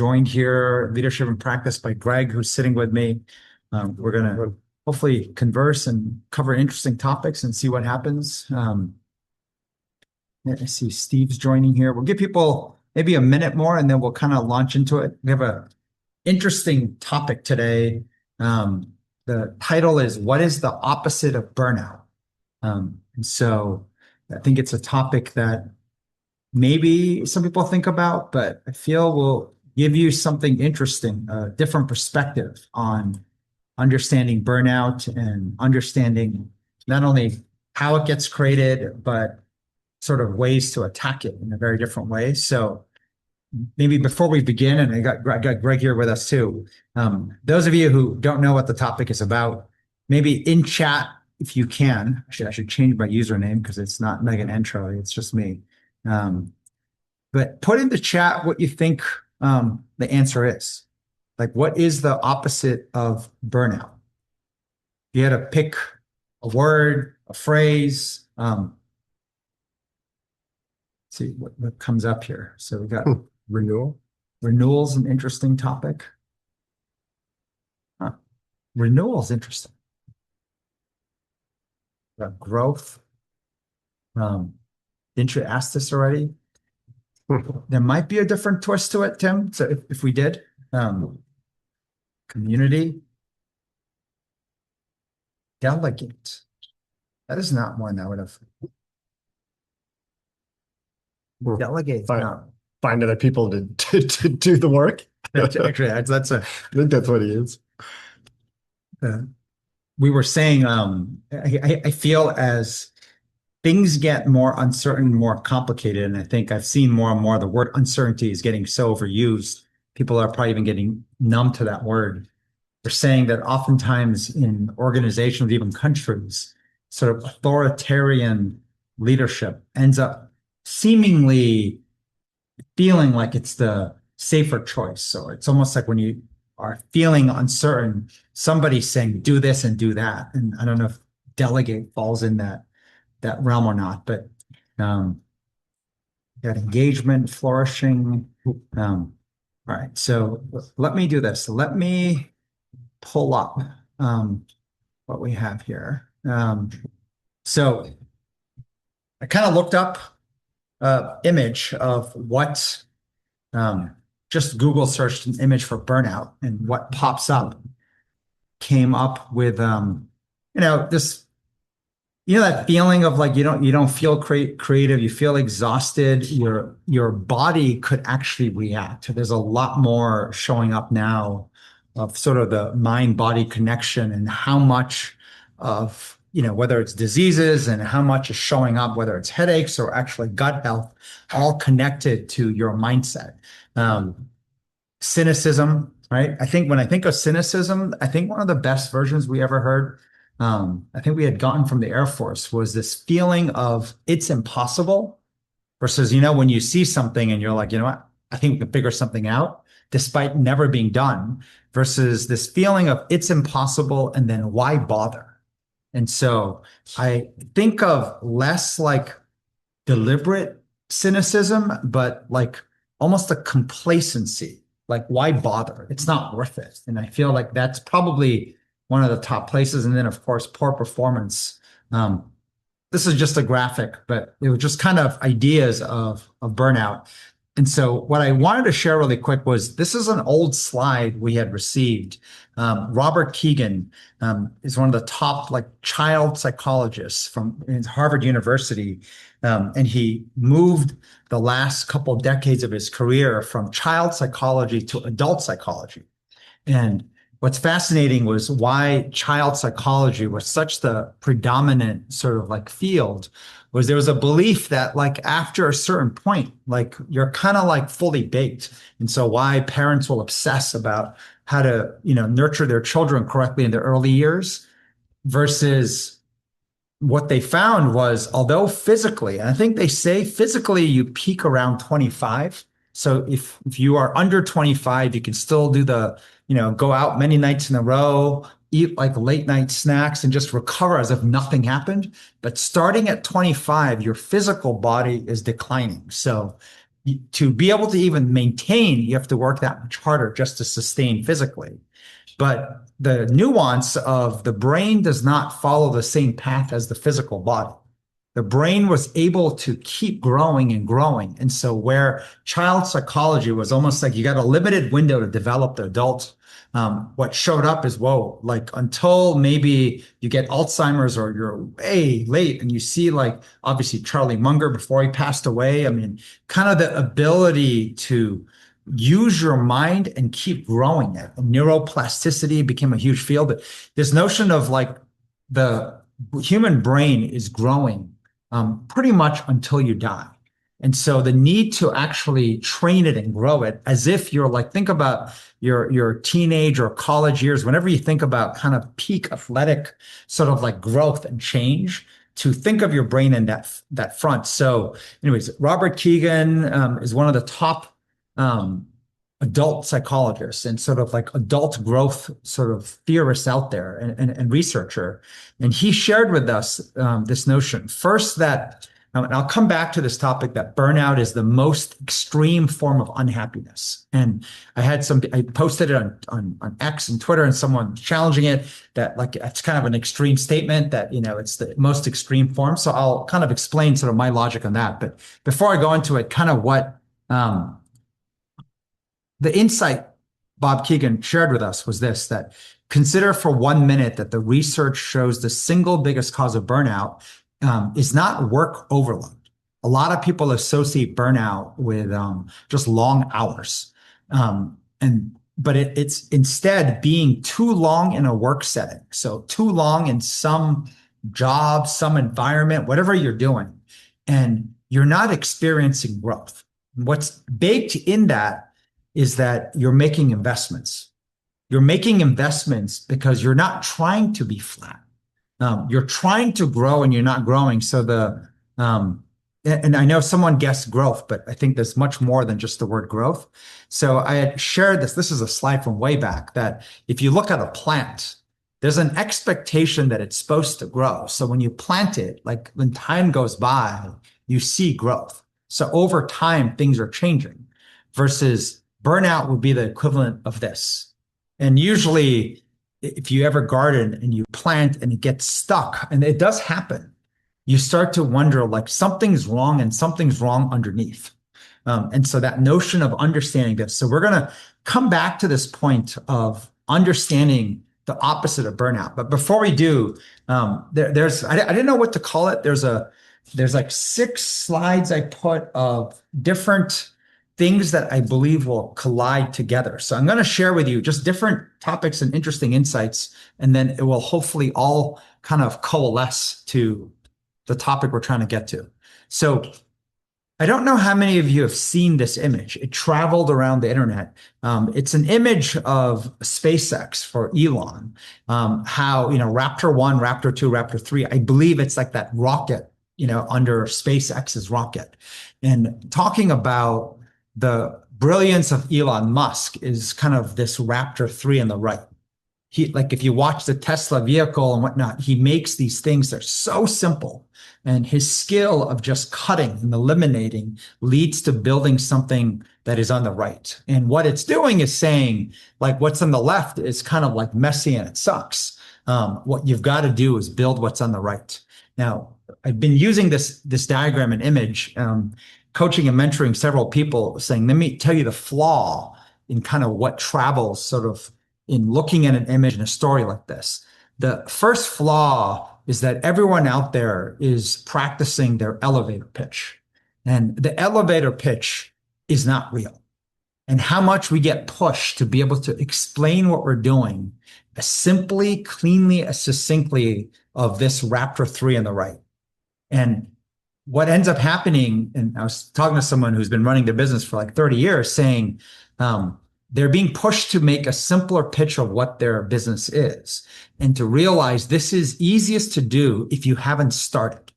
joined here, Leadership and Practice, by Greg, who's sitting with me. We're going to hopefully converse and cover interesting topics and see what happens. I see Steve's joining here. We'll give people maybe a minute more and then we'll kind of launch into it. We have an interesting topic today. The title is, What is the Opposite of Burnout? And so I think it's a topic that maybe some people think about, but I feel will give you something interesting, a different perspective on understanding burnout and understanding not only how it gets created, but sort of ways to attack it in a very different way. So maybe before we begin, and I got Greg here with us too, those of you who don't know what the topic is about, maybe in chat, if you can, I should change my username because it's not Megan Entro, it's just me. But put in the chat what you think the answer is. Like, what is the opposite of burnout? If you had to pick a word, a phrase, see what comes up here. So we got renewal. Renewal's an interesting topic. Renewal's interesting. Growth. Didn't you ask this already? There might be a different twist to it, Tim. So if we did, community, delegate. That is not one I would have. Delegate. Find other people to do the work. Actually, I think that's what he is. We were saying, I feel as things get more uncertain, more complicated, and I think I've seen more and more the word uncertainty is getting so overused. People are probably even getting numb to that word. They're saying that oftentimes in organizations, even countries, sort of authoritarian leadership ends up seemingly feeling like it's the safer choice. So it's almost like when you are feeling uncertain, somebody's saying, do this and do that. And I don't know if delegate falls in that realm or not, but that engagement, flourishing. All right, so let me do this. Let me pull up what we have here. So I kind of looked up image of what, just Google searched an image for burnout, and what pops up came up with, this, that feeling of like, you don't feel creative, you feel exhausted, your body could actually react. There's a lot more showing up now of sort of the mind-body connection and how much of, whether it's diseases and how much is showing up, whether it's headaches or actually gut health, all connected to your mindset. Cynicism, right? I think when I think of cynicism, I think one of the best versions we ever heard, I think we had gotten from the Air Force, was this feeling of it's impossible versus, when you see something and you're like, you know what, I think we can figure something out despite never being done, versus this feeling of it's impossible and then why bother? And so I think of less like deliberate cynicism, but like almost a complacency, like why bother? It's not worth it. And I feel like that's probably one of the top places. And then of course, poor performance. This is just a graphic, but it was just kind of ideas of burnout. And so what I wanted to share really quick was, this is an old slide we had received. Robert Keegan is one of the top child psychologists from Harvard University. And he moved the last couple of decades of his career from child psychology to adult psychology. And what's fascinating was why child psychology was such the predominant sort of field, was there was a belief that after a certain point, you're kind of fully baked. And so why parents will obsess about how to, nurture their children correctly in their early years, versus what they found was, although physically, and I think they say physically you peak around 25. So if you are under 25, you can still do the, go out many nights in a row, eat late night snacks and just recover as if nothing happened. But starting at 25, your physical body is declining. So to be able to even maintain, you have to work that much harder just to sustain physically. But the nuance of the brain does not follow the same path as the physical body. The brain was able to keep growing and growing. And so where child psychology was almost like you got a limited window to develop the adult, what showed up is, whoa, like until maybe you get Alzheimer's or you're way late and you see like obviously Charlie Munger before he passed away. I mean, kind of the ability to use your mind and keep growing it. Neuroplasticity became a huge field. But this notion of like the human brain is growing pretty much until you die. And so the need to actually train it and grow it as if you're like, think about your teenage or college years, whenever you think about kind of peak athletic sort of like growth and change, to think of your brain in that front. So anyways, Robert Keegan is one of the top adult psychologists and sort of like adult growth sort of theorists out there and researcher. And he shared with us this notion first that, and I'll come back to this topic, that burnout is the most extreme form of unhappiness. And I posted it on X and Twitter, and someone challenging it that like, it's kind of an extreme statement that, it's the most extreme form. So I'll kind of explain sort of my logic on that. But before I go into it, kind of what, the insight Bob Keegan shared with us was this, that consider for 1 minute that the research shows the single biggest cause of burnout is not work overload. A lot of people associate burnout with just long hours. But it's instead being too long in a work setting. So too long in some job, some environment, whatever you're doing, and you're not experiencing growth. What's baked in that is that you're making investments. You're making investments because you're not trying to be flat. You're trying to grow and you're not growing. So and I know someone guessed growth, but I think there's much more than just the word growth. So I had shared this. This is a slide from way back, that if you look at a plant, there's an expectation that it's supposed to grow. So when you plant it, like when time goes by, you see growth. So over time, things are changing, versus burnout would be the equivalent of this. And usually if you ever garden and you plant and it gets stuck, and it does happen, you start to wonder like something's wrong and something's wrong underneath. And so that notion of understanding this. So we're going to come back to this point of understanding the opposite of burnout. But before we do, I didn't know what to call it. There's like 6 slides I put of different things that I believe will collide together. So I'm going to share with you just different topics and interesting insights, and then it will hopefully all kind of coalesce to the topic we're trying to get to. So I don't know how many of you have seen this image. It traveled around the internet. It's an image of SpaceX for Elon, how, Raptor 1, Raptor 2, Raptor 3, I believe it's like that rocket, under SpaceX's rocket. And talking about the brilliance of Elon Musk is kind of this Raptor 3 on the right. If you watch the Tesla vehicle and whatnot, he makes these things that are so simple. And his skill of just cutting and eliminating leads to building something that is on the right. And what it's doing is saying, like, what's on the left is kind of like messy and it sucks. What you've got to do is build what's on the right. Now, I've been using this diagram and image, coaching and mentoring several people, saying, let me tell you the flaw in kind of what travels sort of in looking at an image and a story like this. The first flaw is that everyone out there is practicing their elevator pitch. And the elevator pitch is not real. And how much we get pushed to be able to explain what we're doing as simply, cleanly, as succinctly of this Raptor 3 on the right. And what ends up happening, and I was talking to someone who's been running their business for like 30 years, saying they're being pushed to make a simpler pitch of what their business is, and to realize this is easiest to do if you haven't started.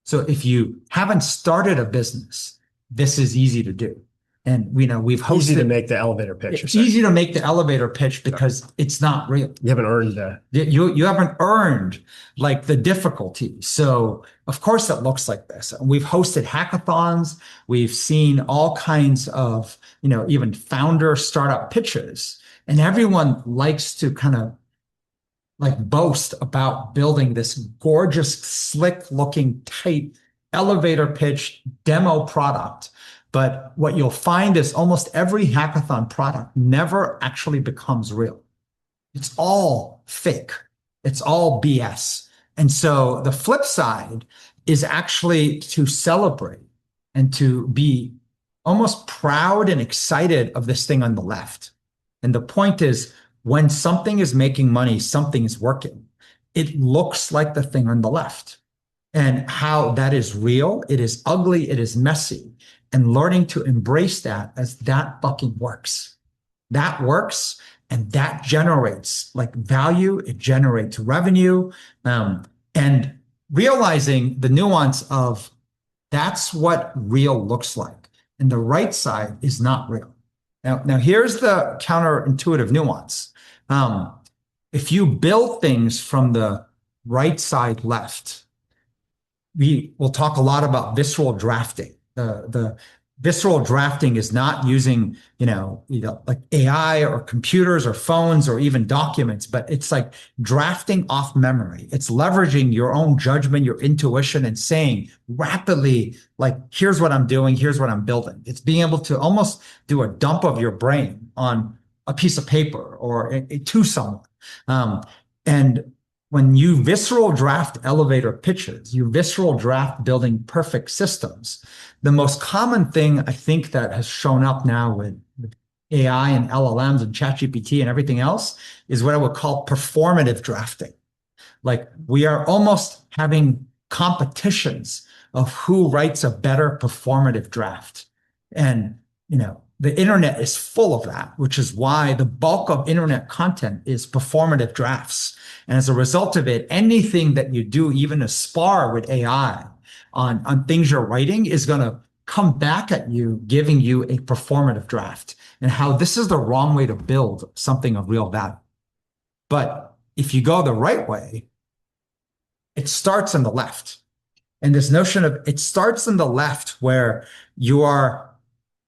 So if you haven't started a business, this is easy to do. And we've hosted. Easy to make the elevator pitch. It's easy to make the elevator pitch because it's not real. You haven't earned that. You haven't earned like the difficulty. So of course it looks like this. We've hosted hackathons. We've seen all kinds of, even founder startup pitches, and everyone likes to kind of like boast about building this gorgeous, slick looking, tight elevator pitch demo product. But what you'll find is almost every hackathon product never actually becomes real. It's all fake. It's all BS. And so the flip side is actually to celebrate and to be almost proud and excited of this thing on the left. And the point is, when something is making money, something is working. It looks like the thing on the left. And how that is real, it is ugly, it is messy. And learning to embrace that as that fucking works. That works, and that generates like value, it generates revenue. And realizing the nuance of that's what real looks like. And the right side is not real. Now here's the counterintuitive nuance. If you build things from the right side left, we will talk a lot about visceral drafting. The visceral drafting is not using, like AI or computers or phones or even documents, but it's like drafting off memory. It's leveraging your own judgment, your intuition, and saying rapidly, like, here's what I'm doing, here's what I'm building. It's being able to almost do a dump of your brain on a piece of paper or to someone. And when you visceral draft elevator pitches, you visceral draft building perfect systems. The most common thing I think that has shown up now with AI and LLMs and ChatGPT and everything else is what I would call performative drafting. Like we are almost having competitions of who writes a better performative draft. And, the internet is full of that, which is why the bulk of internet content is performative drafts. And as a result of it, anything that you do, even a spar with AI on things you're writing, is going to come back at you, giving you a performative draft, and how this is the wrong way to build something of real value. But if you go the right way, it starts on the left. And this notion of it starts on the left where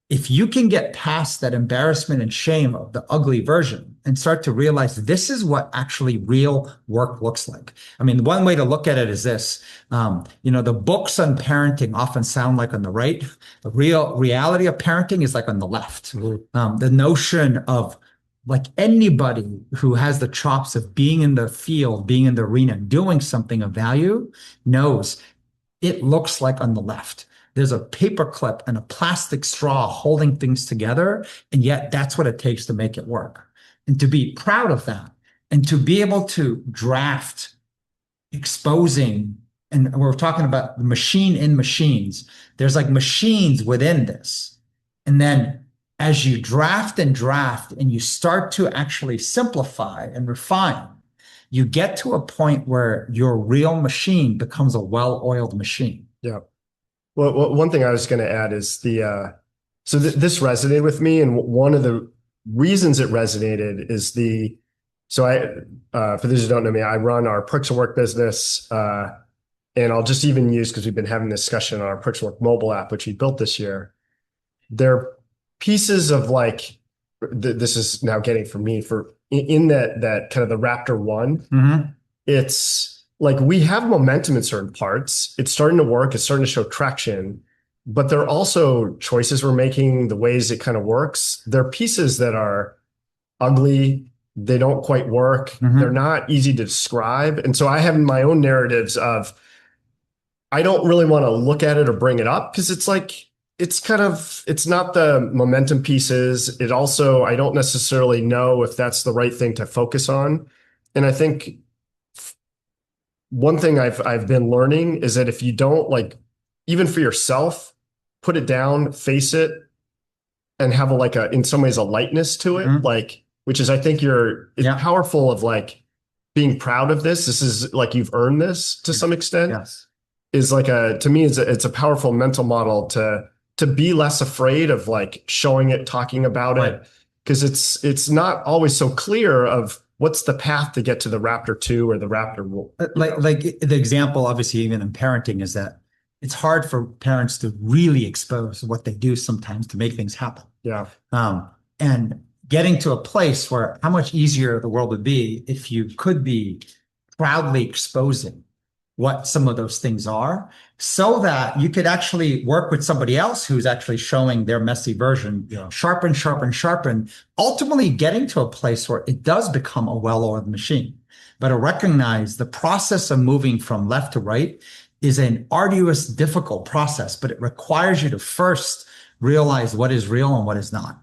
if you can get past that embarrassment and shame of the ugly version and start to realize this is what actually real work looks like. I mean, one way to look at it is this, the books on parenting often sound like on the right. The reality of parenting is like on the left. Mm-hmm. The notion of like anybody who has the chops of being in the field, being in the arena, doing something of value knows it looks like on the left. There's a paperclip and a plastic straw holding things together. And yet that's what it takes to make it work. And to be proud of that and to be able to draft exposing, and we're talking about the machine in machines. There's like machines within this. And then as you draft and you start to actually simplify and refine, you get to a point where your real machine becomes a well-oiled machine. Yeah. Well, one thing I was going to add is this resonated with me. And one of the reasons it resonated is for those who don't know me, I run our Perks of Work business. And I'll just even use, because we've been having this discussion on our Perks of Work mobile app, which we built this year. They're pieces of like, this is now getting for me in that kind of the Raptor one. Mm-hmm. It's like we have momentum in certain parts. It's starting to work. It's starting to show traction, but there are also choices we're making, the ways it kind of works. There are pieces that are ugly. They don't quite work. Mm-hmm. They're not easy to describe. And so I have my own narratives of, I don't really want to look at it or bring it up because it's like, it's not the momentum pieces. It also, I don't necessarily know if that's the right thing to focus on. And I think one thing I've been learning is that if you don't, like, even for yourself, put it down, face it, and have in some ways a lightness to it, mm-hmm. like, which is, I think it's powerful of like being proud of this. This is like, you've earned this to some extent. Yes. Is like to me, it's a powerful mental model to to be less afraid of like showing it, talking about Right. it, because it's not always so clear of what's the path to get to the Raptor 2 or the Raptor. Like the example, obviously, even in parenting, is that it's hard for parents to really expose what they do sometimes to make things happen. Yeah. And getting to a place where how much easier the world would be if you could be proudly exposing what some of those things are, so that you could actually work with somebody else who's actually showing their messy version, sharpen, sharpen, sharpen, ultimately getting to a place where it does become a well-oiled machine. But to recognize the process of moving from left to right is an arduous, difficult process, but it requires you to first realize what is real and what is not.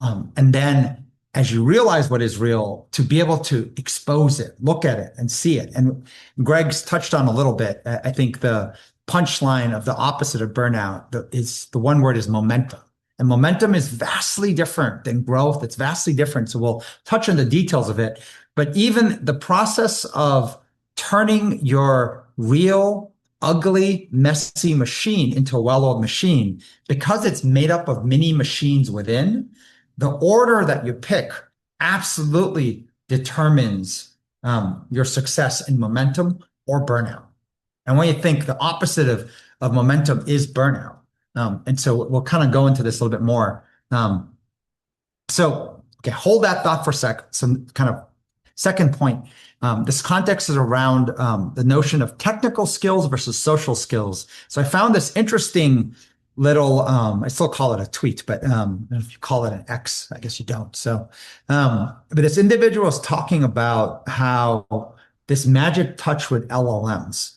And then as you realize what is real, to be able to expose it, look at it and see it. And Greg's touched on a little bit. I think the punchline of the opposite of burnout is the one word is momentum. And momentum is vastly different than growth. It's vastly different. So we'll touch on the details of it. But even the process of turning your real, ugly, messy machine into a well-oiled machine, because it's made up of mini machines within, the order that you pick absolutely determines your success in momentum or burnout. And when you think the opposite of momentum is burnout. And so we'll kind of go into this a little bit more. Okay, hold that thought for a sec. Some kind of second point. This context is around the notion of technical skills versus social skills. So I found this interesting little, I still call it a tweet, but if you call it an X, I guess you don't. So, but this individual is talking about how this magic touch with LLMs,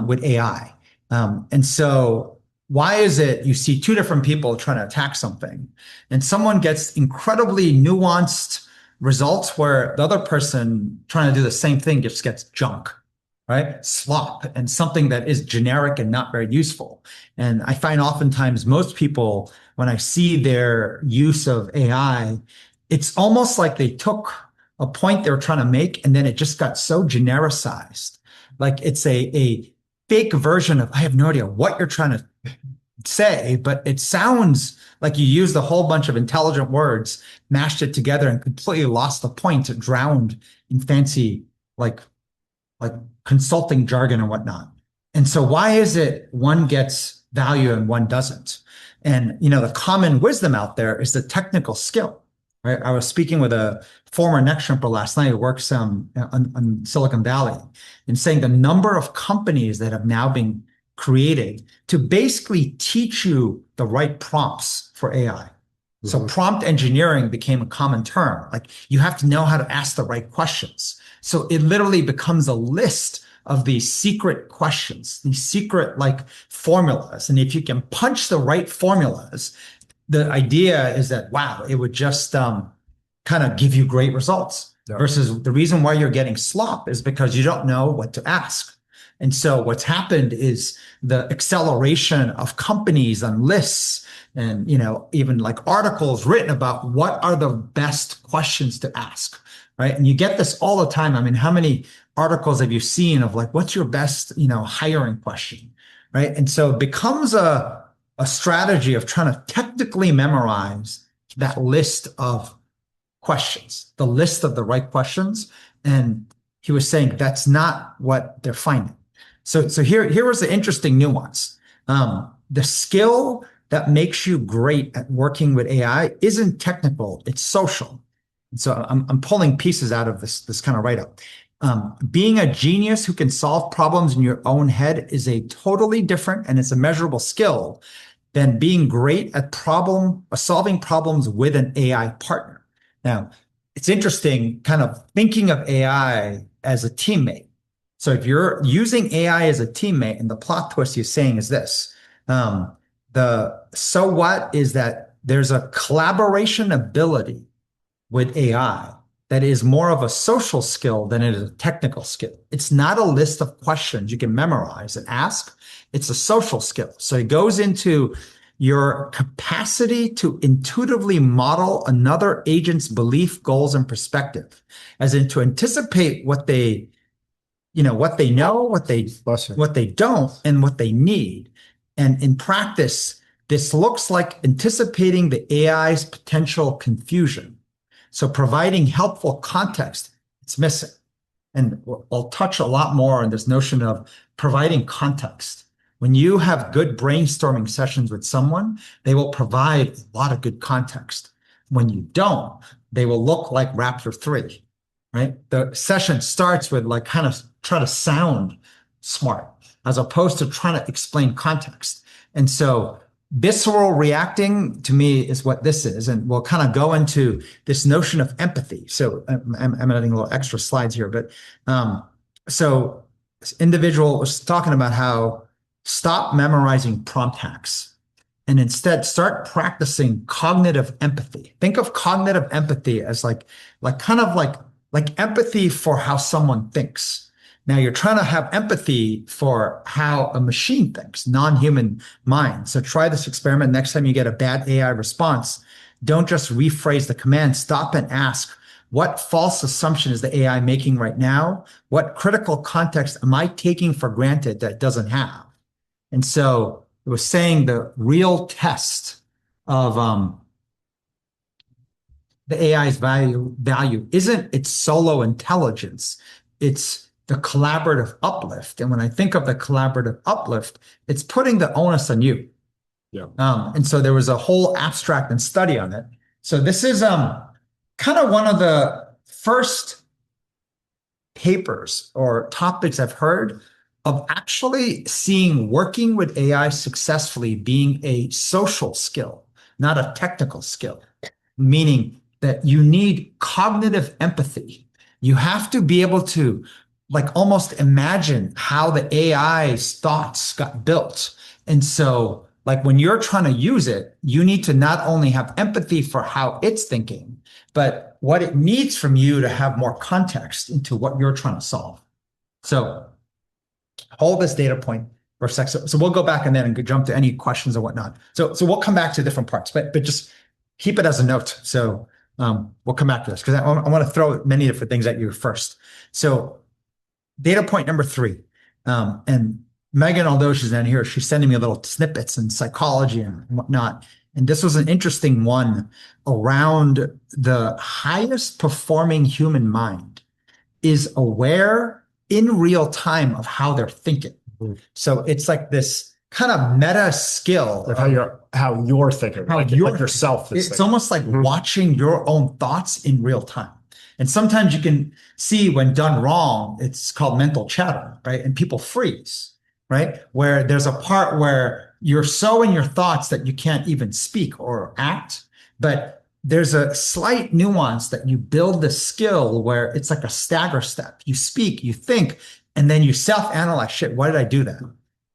with AI. And so why is it you see two different people trying to attack something and someone gets incredibly nuanced results where the other person trying to do the same thing just gets junk? Right? Slop and something that is generic and not very useful. And I find oftentimes most people, when I see their use of AI, it's almost like they took a point they were trying to make and then it just got so genericized. Like it's a fake version of, I have no idea what you're trying to say, but it sounds like you used a whole bunch of intelligent words, mashed it together and completely lost the point, drowned in fancy, like consulting jargon and whatnot. And so why is it one gets value and one doesn't? And, the common wisdom out there is the technical skill, right? I was speaking with a former next jumper last night who works on Silicon Valley and saying the number of companies that have now been created to basically teach you the right prompts for AI. So prompt engineering became a common term. Like you have to know how to ask the right questions. So it literally becomes a list of these secret questions, these secret formulas. And if you can punch the right formulas, the idea is that, wow, it would just kind of give you great results. Yeah. Versus the reason why you're getting slop is because you don't know what to ask. And so what's happened is the acceleration of companies and lists and, even articles written about what are the best questions to ask, right? And you get this all the time. I mean, how many articles have you seen of what's your best, hiring question, right? And so it becomes a strategy of trying to technically memorize that list of questions, the list of the right questions. And he was saying that's not what they're finding. So here was the interesting nuance. The skill that makes you great at working with AI isn't technical, it's social. And so I'm pulling pieces out of this kind of write-up. Being a genius who can solve problems in your own head is a totally different and it's a measurable skill than being great at solving problems with an AI partner. Now, it's interesting kind of thinking of AI as a teammate. So if you're using AI as a teammate, and the plot twist you're saying is this, so what is that there's a collaboration ability with AI that is more of a social skill than it is a technical skill. It's not a list of questions you can memorize and ask. It's a social skill. So it goes into your capacity to intuitively model another agent's belief, goals, and perspective, as in to anticipate what they know, what they don't, and what they need. And in practice, this looks like anticipating the AI's potential confusion. So providing helpful context, it's missing. And I'll touch a lot more on this notion of providing context. When you have good brainstorming sessions with someone, they will provide a lot of good context. When you don't, they will look like Raptor 3, right? The session starts with like kind of try to sound smart as opposed to trying to explain context. And so visceral reacting to me is what this is. And we'll kind of go into this notion of empathy. So I'm adding a little extra slides here, but so this individual was talking about how stop memorizing prompt hacks and instead start practicing cognitive empathy. Think of cognitive empathy as like empathy for how someone thinks. Now you're trying to have empathy for how a machine thinks, non-human mind. So try this experiment. Next time you get a bad AI response, don't just rephrase the command. Stop and ask, what false assumption is the AI making right now? What critical context am I taking for granted that it doesn't have? And so it was saying the real test of the AI's value isn't its solo intelligence. It's the collaborative uplift. And when I think of the collaborative uplift, it's putting the onus on you. Yeah. And so there was a whole abstract and study on it. So this is kind of one of the first papers or topics I've heard of actually seeing working with AI successfully being a social skill, not a technical skill, meaning that you need cognitive empathy. You have to be able to like almost imagine how the AI's thoughts got built. And so like when you're trying to use it, you need to not only have empathy for how it's thinking, but what it needs from you to have more context into what you're trying to solve. So hold this data point for a sec. So we'll go back and then jump to any questions or whatnot. So we'll come back to different parts, but just keep it as a note. So we'll come back to this because I want to throw many different things at you first. So data point number 3, and Megan, although she's not here, she's sending me little snippets in psychology and whatnot. And this was an interesting one around the highest performing human mind is aware in real time of how they're thinking. So it's like this kind of meta skill Like how you're thinking, how like yourself is it's thinking. almost like watching your own thoughts in real time. And sometimes you can see when done wrong, it's called mental chatter, right? And people freeze, right? Where there's a part where you're so in your thoughts that you can't even speak or act, but there's a slight nuance that you build the skill where it's like a stagger step. You speak, you think, and then you self-analyze, shit, why did I do that?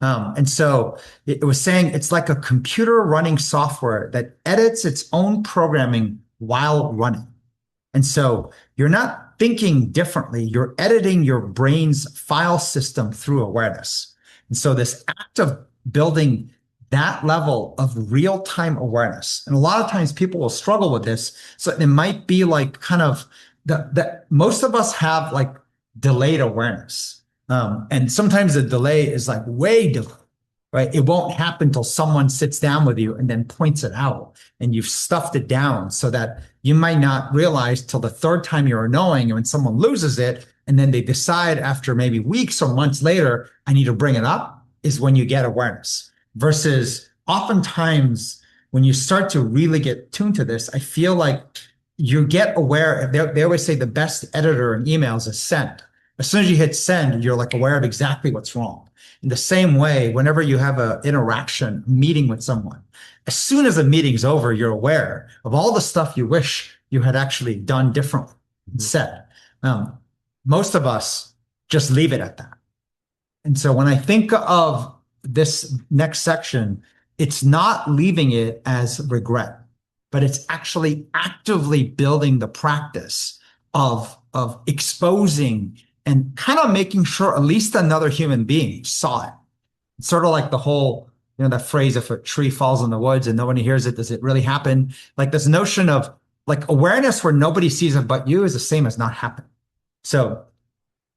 And so it was saying it's like a computer running software that edits its own programming while running. And so you're not thinking differently, you're editing your brain's file system through awareness. And so this act of building that level of real-time awareness, and a lot of times people will struggle with this. So it might be like kind of that most of us have like delayed awareness. And sometimes the delay is like way delayed, right? It won't happen until someone sits down with you and then points it out and you've stuffed it down so that you might not realize till the third time you're annoying when someone loses it. And then they decide after maybe weeks or months later, I need to bring it up is when you get awareness versus oftentimes when you start to really get tuned to this, I feel like you get aware. They always say the best editor in emails is send. As soon as you hit send, you're like aware of exactly what's wrong. In the same way, whenever you have an interaction, meeting with someone, as soon as the meeting's over, you're aware of all the stuff you wish you had actually done differently and said. Most of us just leave it at that. And so when I think of this next section, it's not leaving it as regret, but it's actually actively building the practice of exposing and kind of making sure at least another human being saw it. It's sort of like the whole, that phrase, if a tree falls in the woods and nobody hears it, does it really happen? Like this notion of like awareness where nobody sees it but you is the same as not happening. So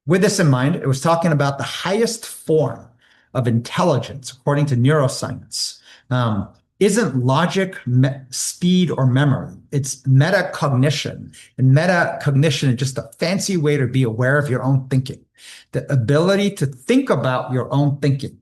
with this in mind, it was talking about the highest form of intelligence, according to neuroscience. isn't logic, speed, or memory. It's metacognition. And metacognition is just a fancy way to be aware of your own thinking, the ability to think about your own thinking.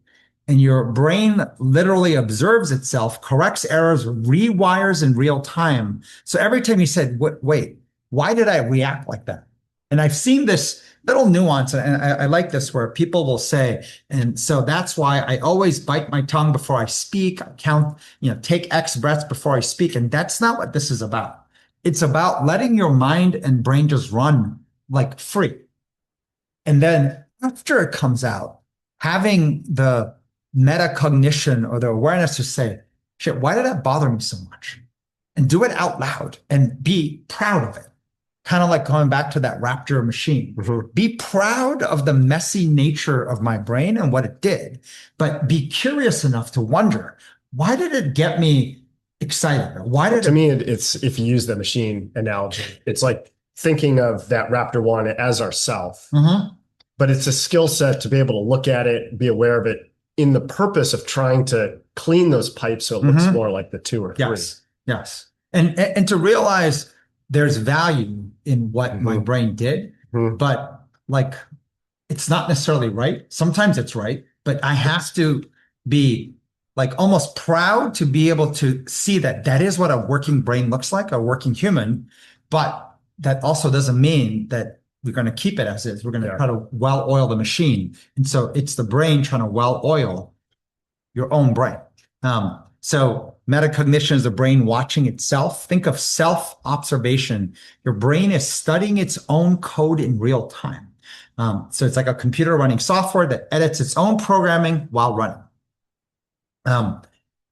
And your brain literally observes itself, corrects errors, rewires in real time. So every time you said, wait, why did I react like that? And I've seen this little nuance, and I like this, where people will say, and so that's why I always bite my tongue before I speak. I count, take X breaths before I speak. And that's not what this is about. It's about letting your mind and brain just run like free. And then after it comes out, having the metacognition or the awareness to say, shit, why did that bother me so much? And do it out loud and be proud of it. Kind of like going back to that Raptor machine. Mm-hmm. Be proud of the messy nature of my brain and what it did, but be curious enough to wonder, why did it get me excited? Why did to me, it's, if you use the machine analogy, it's like thinking of that Raptor one as ourself, mm-hmm. but it's a skill set to be able to look at it, be aware of it in the purpose of trying to clean those pipes so it looks mm-hmm. more like the 2 or 3. Yes. And to realize there's value in what mm-hmm. my brain did, mm-hmm. but like, it's not necessarily right. Sometimes it's right, but I have to be like almost proud to be able to see that that is what a working brain looks like, a working human. But that also doesn't mean that we're going to keep it as is. We're going to try to well oil the machine. And so it's the brain trying to well oil your own brain. So metacognition is the brain watching itself. Think of self-observation. Your brain is studying its own code in real time. So it's like a computer running software that edits its own programming while running.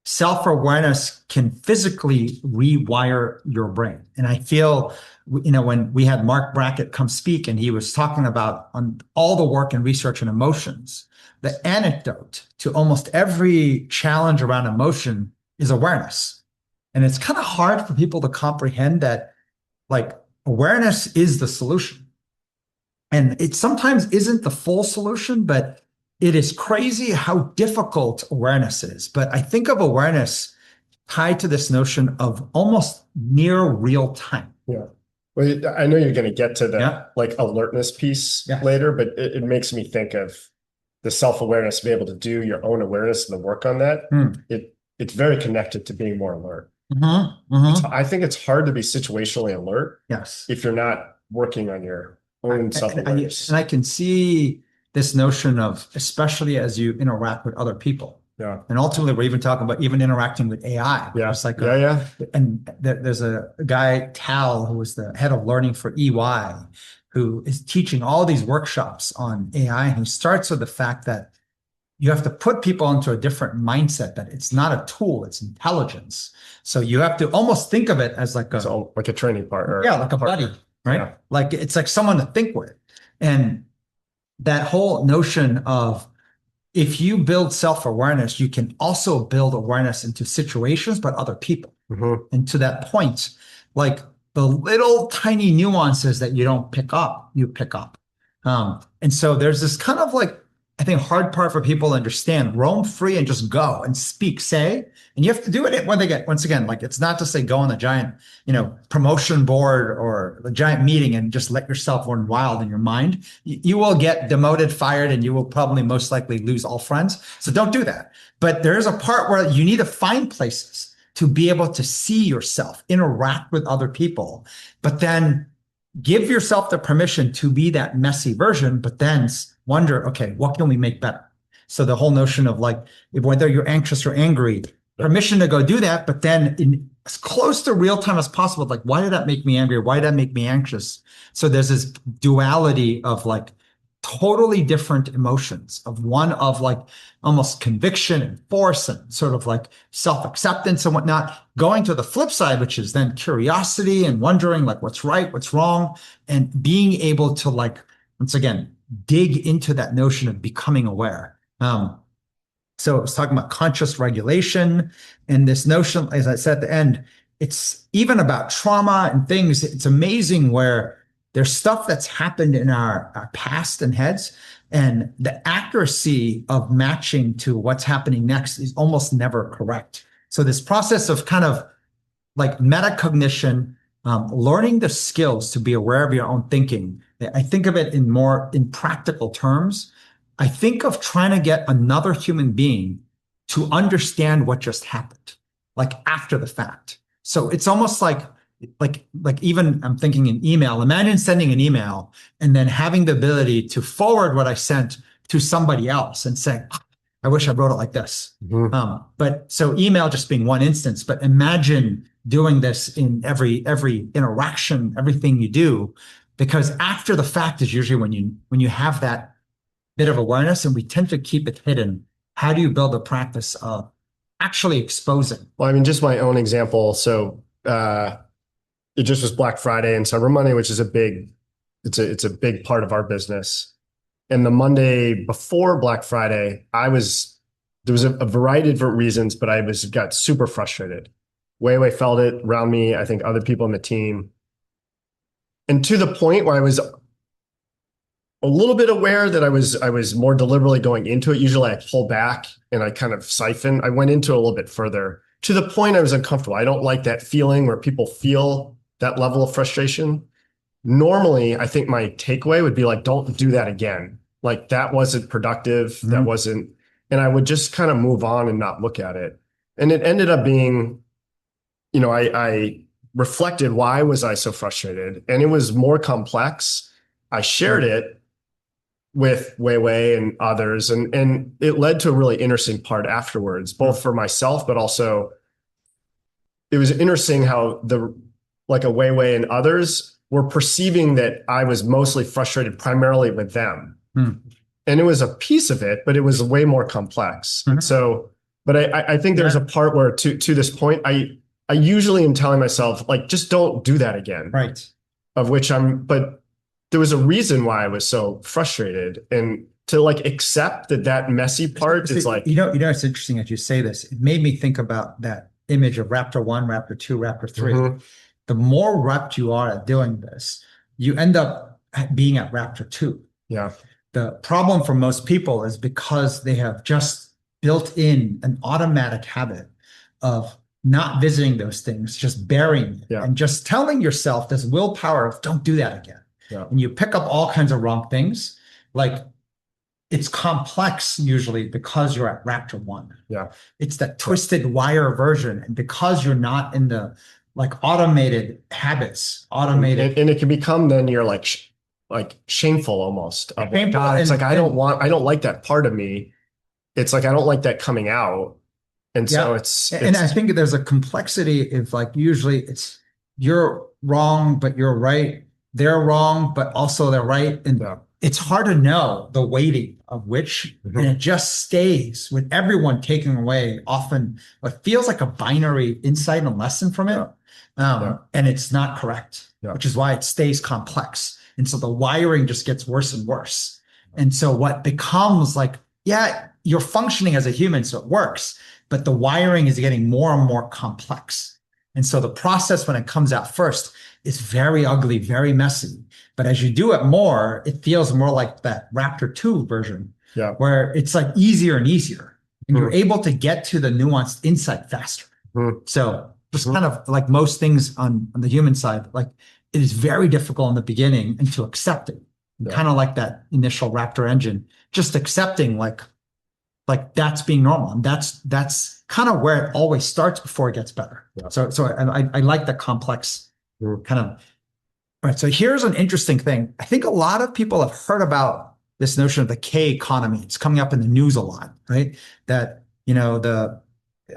Self-awareness can physically rewire your brain. And I feel, when we had Mark Brackett come speak and he was talking about on all the work and research and emotions, the antidote to almost every challenge around emotion is awareness. And it's kind of hard for people to comprehend that, like, awareness is the solution. And it sometimes isn't the full solution, but it is crazy how difficult awareness is. But I think of awareness tied to this notion of almost near real time. Yeah. Well, I know you're going to get to the like alertness piece later, but it makes me think of the self-awareness, to be able to do your own awareness and the work on that. It's very connected to being more alert. Mm-hmm. Mm-hmm. I think it's hard to be situationally alert if you're not working on your own self-awareness. And I can see this notion of, especially as you interact with other people. Yeah. And ultimately, we're even talking about even interacting with AI. Yeah. It's like And there's a guy, Tal, who was the head of learning for EY, who is teaching all these workshops on AI. And he starts with the fact that you have to put people into a different mindset, that it's not a tool, it's intelligence. So you have to almost think of it as like a training partner. Yeah, like a buddy, right? Yeah. Like it's like someone to think with. And that whole notion of, if you build self-awareness, you can also build awareness into situations, but other people. Mm-hmm. And to that point, like the little tiny nuances that you don't pick up, you pick up. And so there's this kind of like, I think, hard part for people to understand: roam free and just go and speak, say. And you have to do it when they get, once again, like, it's not to say go on the giant, promotion board or the giant meeting and just let yourself run wild in your mind. You will get demoted, fired, and you will probably most likely lose all friends. So don't do that. But there is a part where you need to find places to be able to see yourself, interact with other people, but then give yourself the permission to be that messy version, but then wonder, okay, what can we make better? So the whole notion of like, whether you're anxious or angry, permission to go do that, but then in as close to real time as possible, like, why did that make me angry? Why did that make me anxious? So there's this duality of like totally different emotions, of one of like almost conviction and force and sort of like self-acceptance and whatnot, going to the flip side, which is then curiosity and wondering like what's right, what's wrong, and being able to like, once again, dig into that notion of becoming aware. So I was talking about conscious regulation, and this notion, as I said at the end, it's even about trauma and things. It's amazing where there's stuff that's happened in our past and heads, and the accuracy of matching to what's happening next is almost never correct. So this process of kind of like metacognition, learning the skills to be aware of your own thinking. I think of it in practical terms. I think of trying to get another human being to understand what just happened, like after the fact. So it's almost like even I'm thinking an email. Imagine sending an email and then having the ability to forward what I sent to somebody else and say, I wish I wrote it like this. But so email just being one instance, but imagine doing this in every interaction, everything you do, because after the fact is usually when you have that bit of awareness, and we tend to keep it hidden. How do you build a practice of actually exposing? Well, I mean, just my own example. So it just was Black Friday and Cyber Monday, which is it's a big part of our business. And the Monday before Black Friday, there was a variety of different reasons, but got super frustrated. Wei felt it around me. I think other people in the team, and to the point where I was a little bit aware that I was more deliberately going into it. Usually I pull back and I kind of siphon. I went into it a little bit further to the point I was uncomfortable. I don't like that feeling where people feel that level of frustration. Normally, I think my takeaway would be like, don't do that again. Like that wasn't productive. Mm-hmm. That wasn't, and I would just kind of move on and not look at it. And it ended up being, I reflected, why was I so frustrated? And it was more complex. I shared it with Wei and others, and it led to a really interesting part afterwards, both for myself, but also it was interesting how a Wei and others were perceiving that I was mostly frustrated primarily with them. And it was a piece of it, but it was way more complex. Mm-hmm. So, but I think there's a part where to this point, I usually am telling myself, like, just don't do that again. Right. But there was a reason why I was so frustrated, and to like accept that messy part. It's like, it's interesting that you say this. It made me think about that image of Raptor 1, Raptor 2, Raptor 3. Mm-hmm. The more repped you are at doing this, you end up being at Raptor 2. Yeah. The problem for most people is because they have just built in an automatic habit of not visiting those things, just burying it, and just telling yourself this willpower of don't do that again. Yeah. And you pick up all kinds of wrong things. Like it's complex usually because you're at Raptor 1. Yeah. It's that twisted wire version. And because you're not in the like automated habits, and it can become then you're like shameful almost. Shameful, God, it's like, I don't like that part of me. It's like, I don't like that coming out. And so and I think there's a complexity of like, usually it's you're wrong, but you're right. They're wrong, but also they're right. And it's hard to know the weighting of which, and it just stays with everyone taking away often what feels like a binary insight and lesson from it. And it's not correct, which is why it stays complex. And so the wiring just gets worse and worse. And so what becomes like, you're functioning as a human, so it works, but the wiring is getting more and more complex. And so the process when it comes out first is very ugly, very messy. But as you do it more, it feels more like that Raptor 2 version, where it's like easier and easier. And you're able to get to the nuanced insight faster. So just kind of like most things on the human side, like it is very difficult in the beginning and to accept it. Kind of like that initial Raptor engine, just accepting like that's being normal. And that's kind of where it always starts before it gets better. So I like the complex kind of. All right. So here's an interesting thing. I think a lot of people have heard about this notion of the K economy. It's coming up in the news a lot, right? That,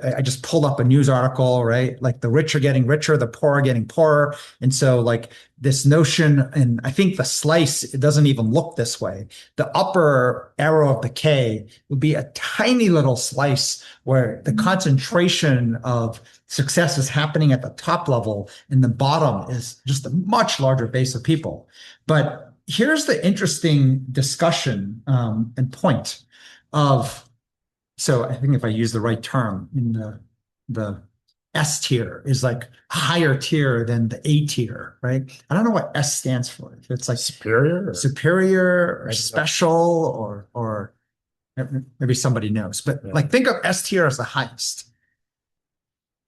I just pulled up a news article, right? Like the rich are getting richer, the poor are getting poorer. And so like this notion, and I think the slice, it doesn't even look this way. The upper arrow of the K would be a tiny little slice where the concentration of success is happening at the top level, and the bottom is just a much larger base of people. But here's the interesting discussion and point of, so I think if I use the right term, in the S tier is like higher tier than the A tier, right? I don't know what S stands for. If it's like superior or special or maybe somebody knows. But like think of S tier as the highest.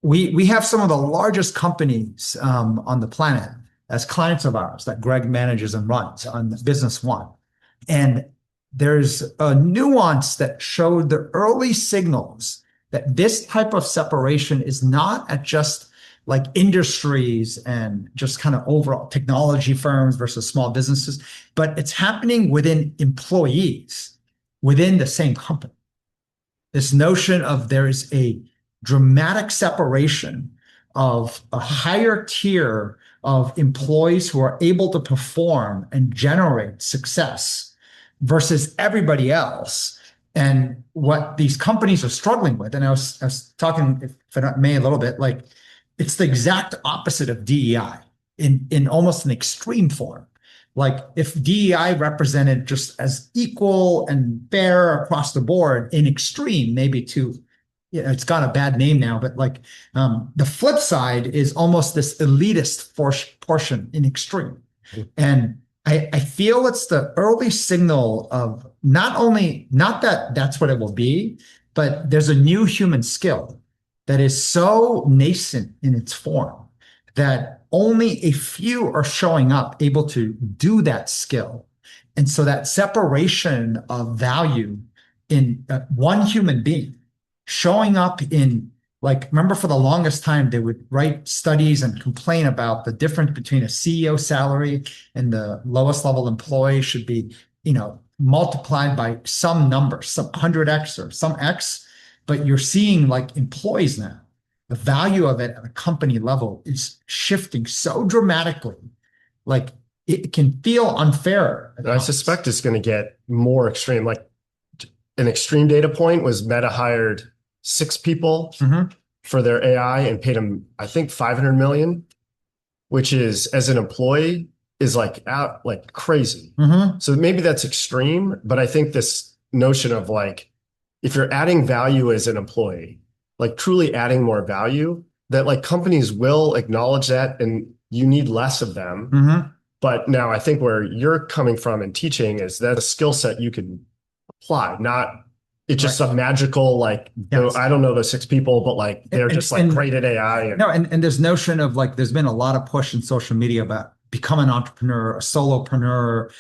we have some of the largest companies on the planet as clients of ours that Greg manages and runs on Business One. And there's a nuance that showed the early signals that this type of separation is not at just like industries and just kind of overall technology firms versus small businesses, but it's happening within employees within the same company. This notion of there is a dramatic separation of a higher tier of employees who are able to perform and generate success versus everybody else. And what these companies are struggling with, and I was talking, if I may, a little bit, like it's the exact opposite of DEI in almost an extreme form. Like if DEI represented just as equal and fair across the board in extreme, maybe to, it's got a bad name now, but like the flip side is almost this elitist portion in extreme. And I feel it's the early signal of not that that's what it will be, but there's a new human skill that is so nascent in its form that only a few are showing up able to do that skill. And so that separation of value in one human being showing up in, like, remember for the longest time, they would write studies and complain about the difference between a CEO salary and the lowest level employee should be, multiplied by some number, some 100x or some X. But you're seeing like employees now, the value of it at a company level is shifting so dramatically. Like it can feel unfair. I suspect it's going to get more extreme. Like an extreme data point was Meta hired 6 people for their AI and paid them, I think, $500 million, which is, as an employee, is like crazy. So maybe that's extreme, but I think this notion of like, if you're adding value as an employee, like truly adding more value, that like companies will acknowledge that and you need less of them. But now I think where you're coming from and teaching is that a skill set you can apply, not it's just some magical, like, I don't know those 6 people, but like, they're just like great at AI. And there's notion of like, there's been a lot of push in social media about become an entrepreneur, a solopreneur,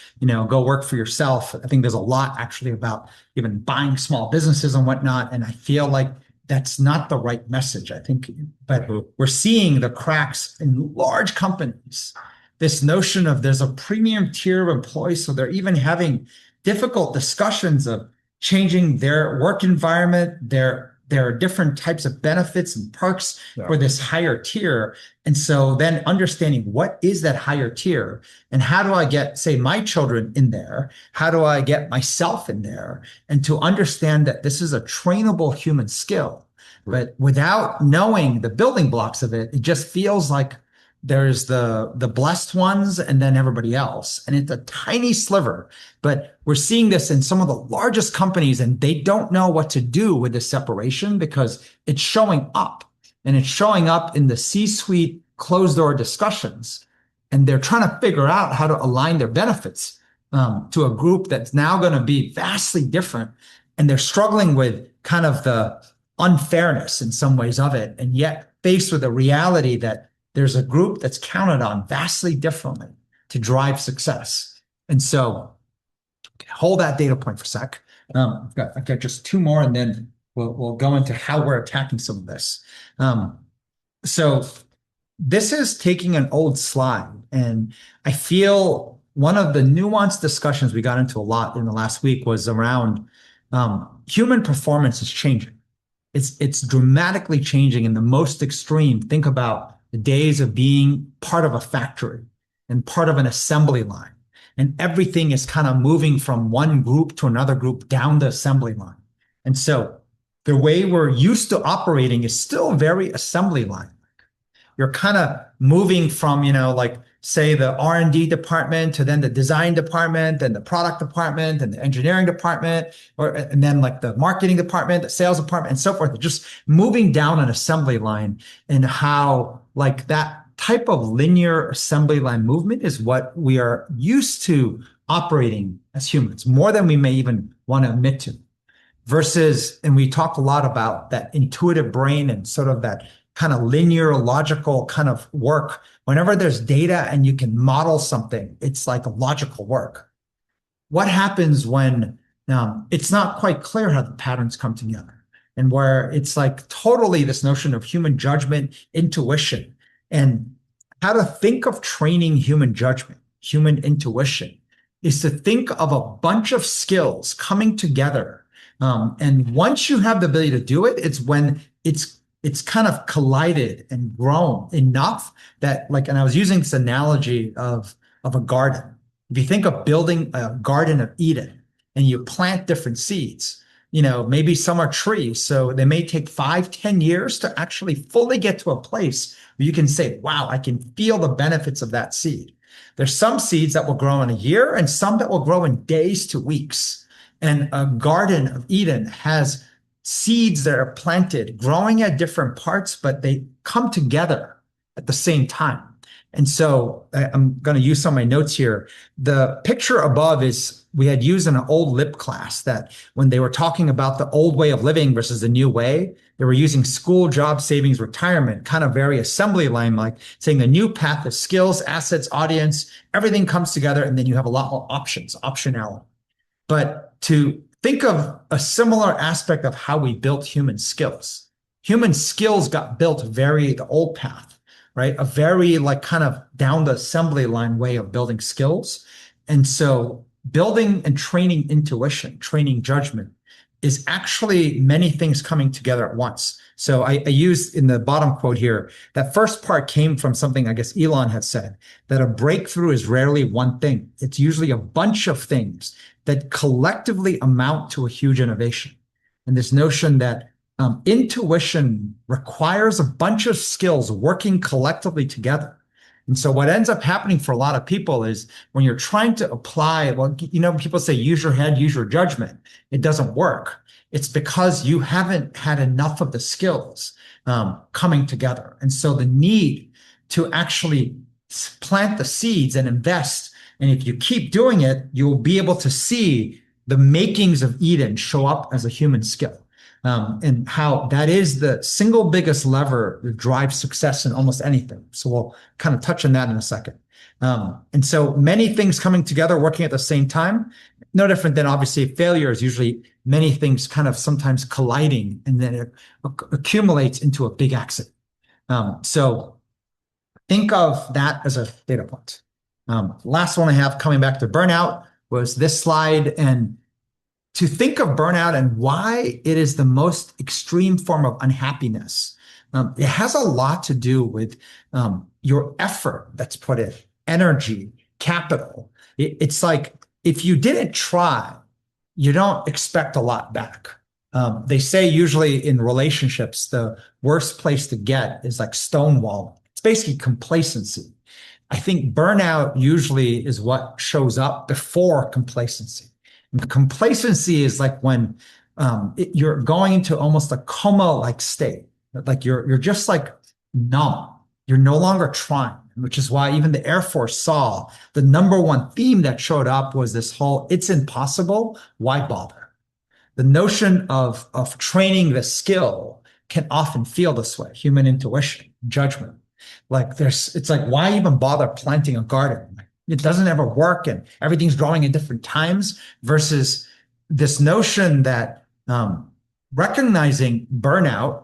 go work for yourself. I think there's a lot actually about even buying small businesses and whatnot. And I feel like that's not the right message, I think. But we're seeing the cracks in large companies, this notion of there's a premium tier of employees. So they're even having difficult discussions of changing their work environment. There are different types of benefits and perks for this higher tier. And so then understanding what is that higher tier and how do I get, say, my children in there? How do I get myself in there? And to understand that this is a trainable human skill, but without knowing the building blocks of it, it just feels like there's the blessed ones and then everybody else. And it's a tiny sliver, but we're seeing this in some of the largest companies and they don't know what to do with this separation because it's showing up and it's showing up in the C-suite closed door discussions. And they're trying to figure out how to align their benefits to a group that's now going to be vastly different. And they're struggling with kind of the unfairness in some ways of it. And yet faced with the reality that there's a group that's counted on vastly differently to drive success. And so hold that data point for a sec. I've got just 2 more and then we'll go into how we're attacking some of this. So this is taking an old slide. And I feel one of the nuanced discussions we got into a lot in the last week was around human performance is changing. It's dramatically changing in the most extreme. Think about the days of being part of a factory and part of an assembly line. And everything is kind of moving from one group to another group down the assembly line. And so the way we're used to operating is still very assembly line. You're kind of moving from, like say the R&D department to then the design department and the product department and the engineering department, and then like the marketing department, the sales department and so forth, just moving down an assembly line and how like that type of linear assembly line movement is what we are used to operating as humans, more than we may even want to admit to. Versus, and we talk a lot about that intuitive brain and sort of that kind of linear, logical kind of work. Whenever there's data and you can model something, it's like logical work. What happens when it's not quite clear how the patterns come together? And where it's like totally this notion of human judgment, intuition, and how to think of training human judgment, human intuition, is to think of a bunch of skills coming together. And once you have the ability to do it, it's when it's kind of collided and grown enough that, like, and I was using this analogy of a garden. If you think of building a garden of Eden and you plant different seeds, maybe some are trees, so they may take 5-10 years to actually fully get to a place where you can say, wow, I can feel the benefits of that seed. There's some seeds that will grow in a year and some that will grow in days to weeks. And a garden of Eden has seeds that are planted, growing at different parts, but they come together at the same time. And so I'm going to use some of my notes here. The picture above is we had used in an old lip class that when they were talking about the old way of living versus the new way, they were using school, job, savings, retirement, kind of very assembly line, like saying the new path of skills, assets, audience, everything comes together, and then you have a lot more options, optionality. But to think of a similar aspect of how we built human skills. Human skills got built the old path, right? A very like kind of down the assembly line way of building skills. And so building and training intuition, training judgment is actually many things coming together at once. So I used in the bottom quote here, that first part came from something I guess Elon had said, that a breakthrough is rarely one thing. It's usually a bunch of things that collectively amount to a huge innovation. And this notion that intuition requires a bunch of skills working collectively together. And so what ends up happening for a lot of people is when you're trying to apply, well, people say, use your head, use your judgment. It doesn't work. It's because you haven't had enough of the skills coming together. And so the need to actually plant the seeds and invest. And if you keep doing it, you'll be able to see the makings of Eden show up as a human skill. And how that is the single biggest lever that drives success in almost anything. So we'll kind of touch on that in a second. And so many things coming together, working at the same time, no different than obviously failure is usually many things kind of sometimes colliding, and then it accumulates into a big accident. So think of that as a data point. Last one I have coming back to burnout was this slide, and to think of burnout and why it is the most extreme form of unhappiness. It has a lot to do with your effort that's put in, energy, capital. It's like if you didn't try, you don't expect a lot back. They say usually in relationships, the worst place to get is like stonewalling. It's basically complacency. I think burnout usually is what shows up before complacency. Complacency is like when you're going into almost a coma-like state, like you're just like numb. You're no longer trying, which is why even the Air Force saw the number one theme that showed up was this whole, it's impossible, why bother? The notion of training the skill can often feel this way, human intuition, judgment. Like it's like, why even bother planting a garden? It doesn't ever work and everything's growing at different times, versus this notion that recognizing burnout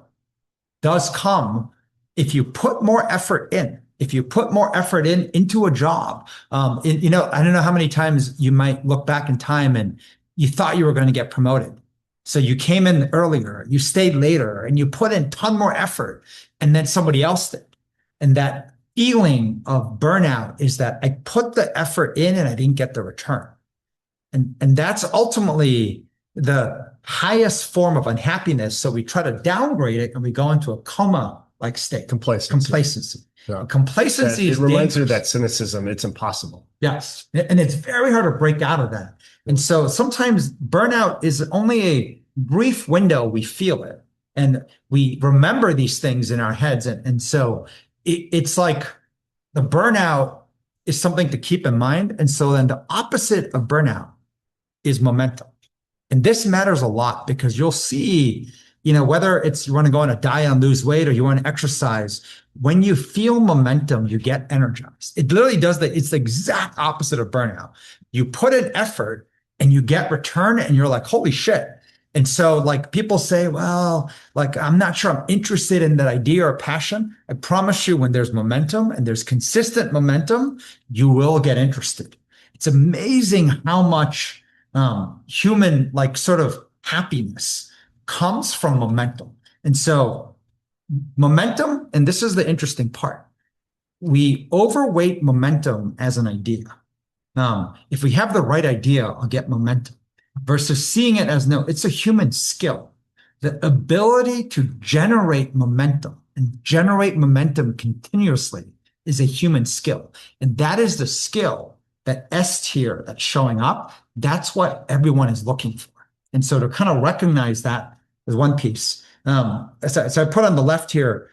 does come if you put more effort in. If you put more effort into a job, I don't know how many times you might look back in time and you thought you were going to get promoted. So you came in earlier, you stayed later, and you put in a ton more effort, and then somebody else did. And that feeling of burnout is that I put the effort in and I didn't get the return. And that's ultimately the highest form of unhappiness. So we try to downgrade it and we go into a coma-like state. Complacency. Yeah. Complacency it reminds me of that cynicism. It's impossible. Yes. And it's very hard to break out of that. And so sometimes burnout is only a brief window. We feel it and we remember these things in our heads. And so it's like the burnout is something to keep in mind. And so then the opposite of burnout is momentum. And this matters a lot because you'll see, whether it's you want to go on a diet and lose weight or you want to exercise, when you feel momentum, you get energized. It literally does it's the exact opposite of burnout. You put in effort and you get return and you're like, holy shit. And so like people say, well, like, I'm not sure I'm interested in that idea or passion. I promise you, when there's momentum and there's consistent momentum, you will get interested. It's amazing how much human like sort of happiness comes from momentum. And so momentum, and this is the interesting part, we overweight momentum as an idea. If we have the right idea, I'll get momentum, versus seeing it as, no, it's a human skill. The ability to generate momentum and generate momentum continuously is a human skill. And that is the skill, that S tier that's showing up. That's what everyone is looking for. And so to kind of recognize that is one piece. So I put on the left here,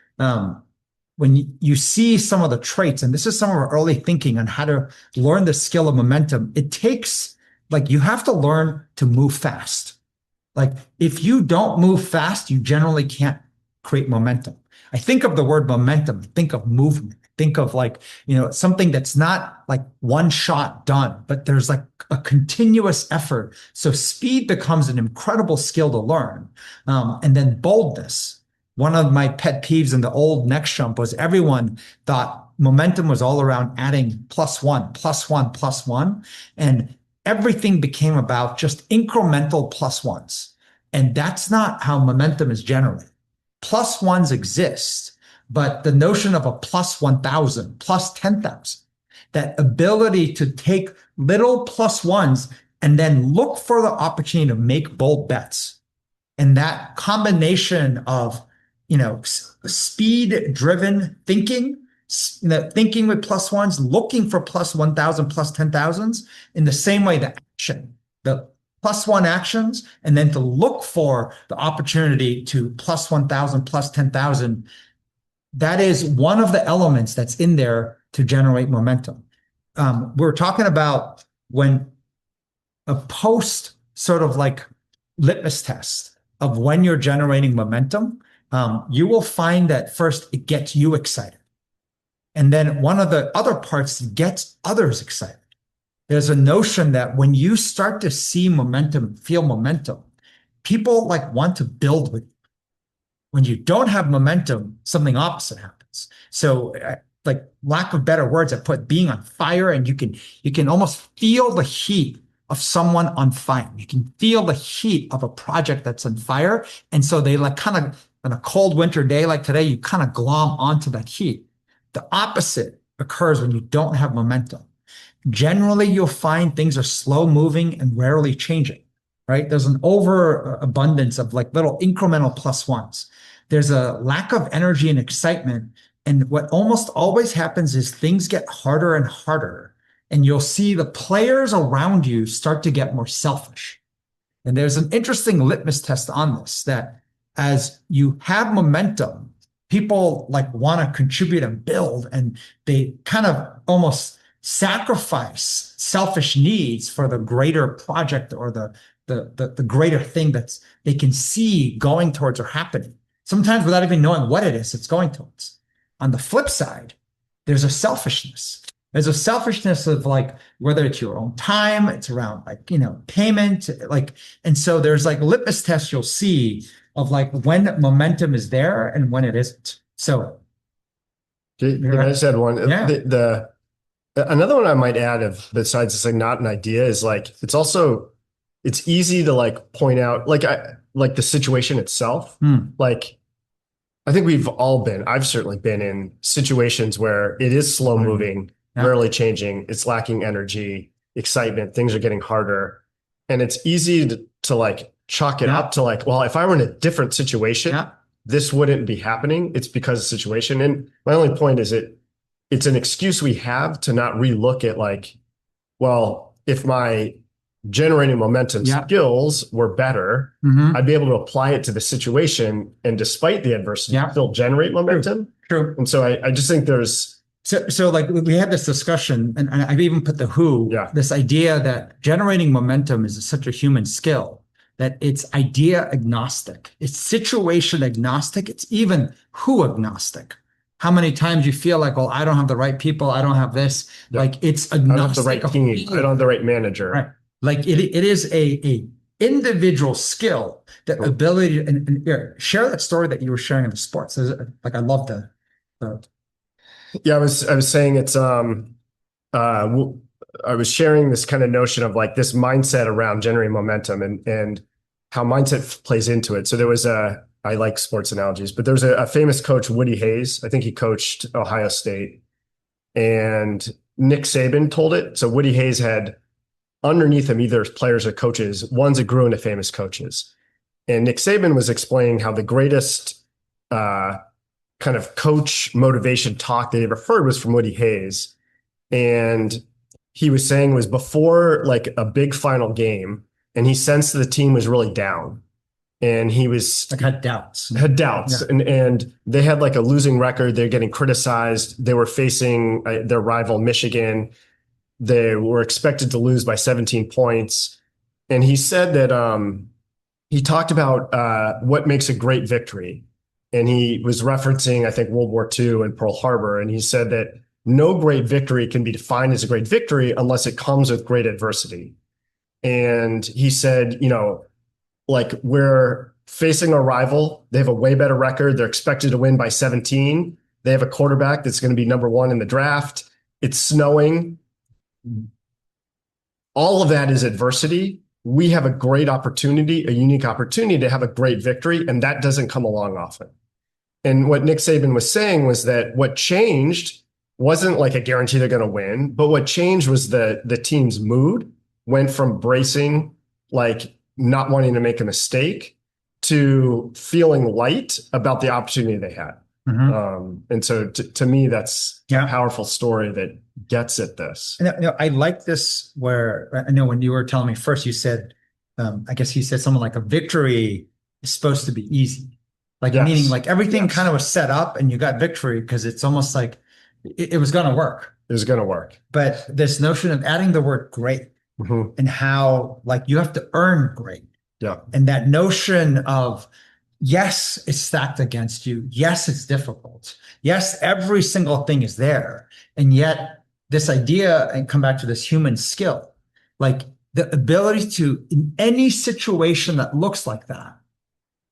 when you see some of the traits, and this is some of our early thinking on how to learn the skill of momentum, it takes, like, you have to learn to move fast. Like, if you don't move fast, you generally can't create momentum. I think of the word momentum, I think of movement, I think of like, something that's not like one shot done, but there's like a continuous effort. So speed becomes an incredible skill to learn. And then boldness. One of my pet peeves in the old next jump was everyone thought momentum was all around adding +1, +1, +1. And everything became about just incremental +1s. And that's not how momentum is generated. +1s exist, but the notion of a +1,000, +10,000, that ability to take little +1s and then look for the opportunity to make bold bets. And that combination of, speed-driven thinking, thinking with +1s, looking for +1,000, +10,000s, in the same way that action, the +1 actions, and then to look for the opportunity to +1,000, +10,000. That is one of the elements that's in there to generate momentum. We're talking about when a post sort of like litmus test of when you're generating momentum, you will find that first it gets you excited. And then one of the other parts gets others excited. There's a notion that when you start to see momentum, feel momentum, people like want to build with you. When you don't have momentum, something opposite happens. So like, lack of better words, I put being on fire, and you can almost feel the heat of someone on fire. You can feel the heat of a project that's on fire. And so they like kind of, on a cold winter day like today, you kind of glom onto that heat. The opposite occurs when you don't have momentum. Generally, you'll find things are slow moving and rarely changing, right? There's an overabundance of like little incremental +1s. There's a lack of energy and excitement. And what almost always happens is things get harder and harder. And you'll see the players around you start to get more selfish. And there's an interesting litmus test on this, that as you have momentum, people like want to contribute and build, and they kind of almost sacrifice selfish needs for the greater project or the greater thing that's they can see going towards or happening, sometimes without even knowing what it is it's going towards. On the flip side, there's a selfishness. There's a selfishness of like, whether it's your own time, it's around like, payment, like, and so there's like litmus tests you'll see of like when momentum is there and when it isn't. So can I just add one? Yeah. Another one I might add, of besides it's like not an idea, is like it's easy to like point out like the situation itself. Like, I think I've certainly been in situations where it is slow moving, rarely changing, it's lacking energy, excitement, things are getting harder. And it's easy to like chalk it up to like, well, if I were in a different situation, this wouldn't be happening. It's because of the situation. And my only point is it's an excuse we have to not relook at like, well, if my generating momentum skills were better, I'd be able to apply it to the situation, and despite the adversity, still generate momentum. True. And so I just think there's so like we had this discussion, and I've even put the WHO, this idea that generating momentum is such a human skill that it's idea agnostic, it's situation agnostic, it's even who agnostic. How many times you feel like, well, I don't have the right people, I don't have this, like it's agnostic. I don't have the right team, I don't have the right manager. Right. Like it is a individual skill, the ability to, and share that story that you were sharing in the sports. Like I love the yeah, I was saying it's I was sharing this kind of notion of like this mindset around generating momentum and how mindset plays into it. So there was I like sports analogies, but there was a famous coach, Woody Hayes. I think he coached Ohio State, and Nick Saban told it. So Woody Hayes had underneath him either players or coaches, ones that grew into famous coaches. And Nick Saban was explaining how the greatest kind of coach motivation talk they ever heard was from Woody Hayes. And he was saying it was before like a big final game, and he sensed the team was really down. And he was like had doubts. Yeah. And they had like a losing record. They're getting criticized. They were facing their rival, Michigan. They were expected to lose by 17 points. And he said that he talked about what makes a great victory. And he was referencing, I think, World War II and Pearl Harbor. And he said that no great victory can be defined as a great victory unless it comes with great adversity. And he said, you know, like we're facing a rival. They have a way better record. They're expected to win by 17. They have a quarterback that's going to be number 1 in the draft. It's snowing. All of that is adversity. We have a great opportunity, a unique opportunity to have a great victory, and that doesn't come along often. And what Nick Saban was saying was that what changed wasn't like a guarantee they're going to win, but what changed was the team's mood went from bracing, like not wanting to make a mistake, to feeling light about the opportunity they had. And so to me, that's a powerful story that gets at this. I like this where I know when you were telling me first, you said, I guess you said something like a victory is supposed to be easy. Like meaning like everything kind of was set up and you got victory because it's almost like it was going to work. It was going to work. But this notion of adding the word great and how like you have to earn great. Yeah. And that notion of, yes, it's stacked against you. Yes, it's difficult. Yes, every single thing is there. And yet this idea, and come back to this human skill, like the ability to, in any situation that looks like that,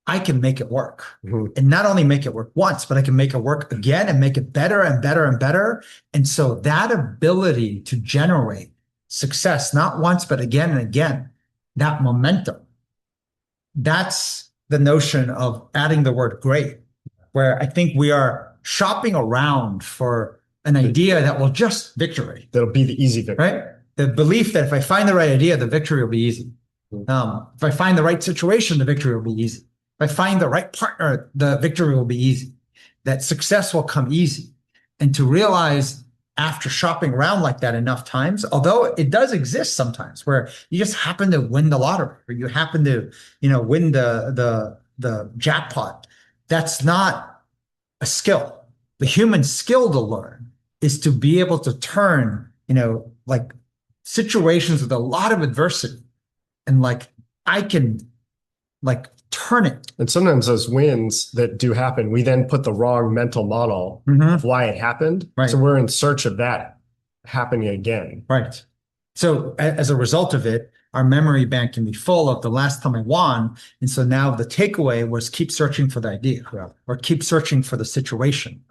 I can make it work. And not only make it work once, but I can make it work again and make it better and better and better. And so that ability to generate success, not once, but again and again, that momentum, that's the notion of adding the word great, where I think we are shopping around for an idea that will just victory. That'll be the easy victory. Right? The belief that if I find the right idea, the victory will be easy. If I find the right situation, the victory will be easy. If I find the right partner, the victory will be easy. That success will come easy. And to realize after shopping around like that enough times, although it does exist sometimes where you just happen to win the lottery or you happen to, win the jackpot, that's not a skill. The human skill to learn is to be able to turn, like situations with a lot of adversity and like I can like turn it. And sometimes those wins that do happen, we then put the wrong mental model of why it happened. Right. So we're in search of that happening again. Right. So as a result of it, our memory bank can be full of the last time I won. And so now the takeaway was keep searching for the idea or keep searching for the situation.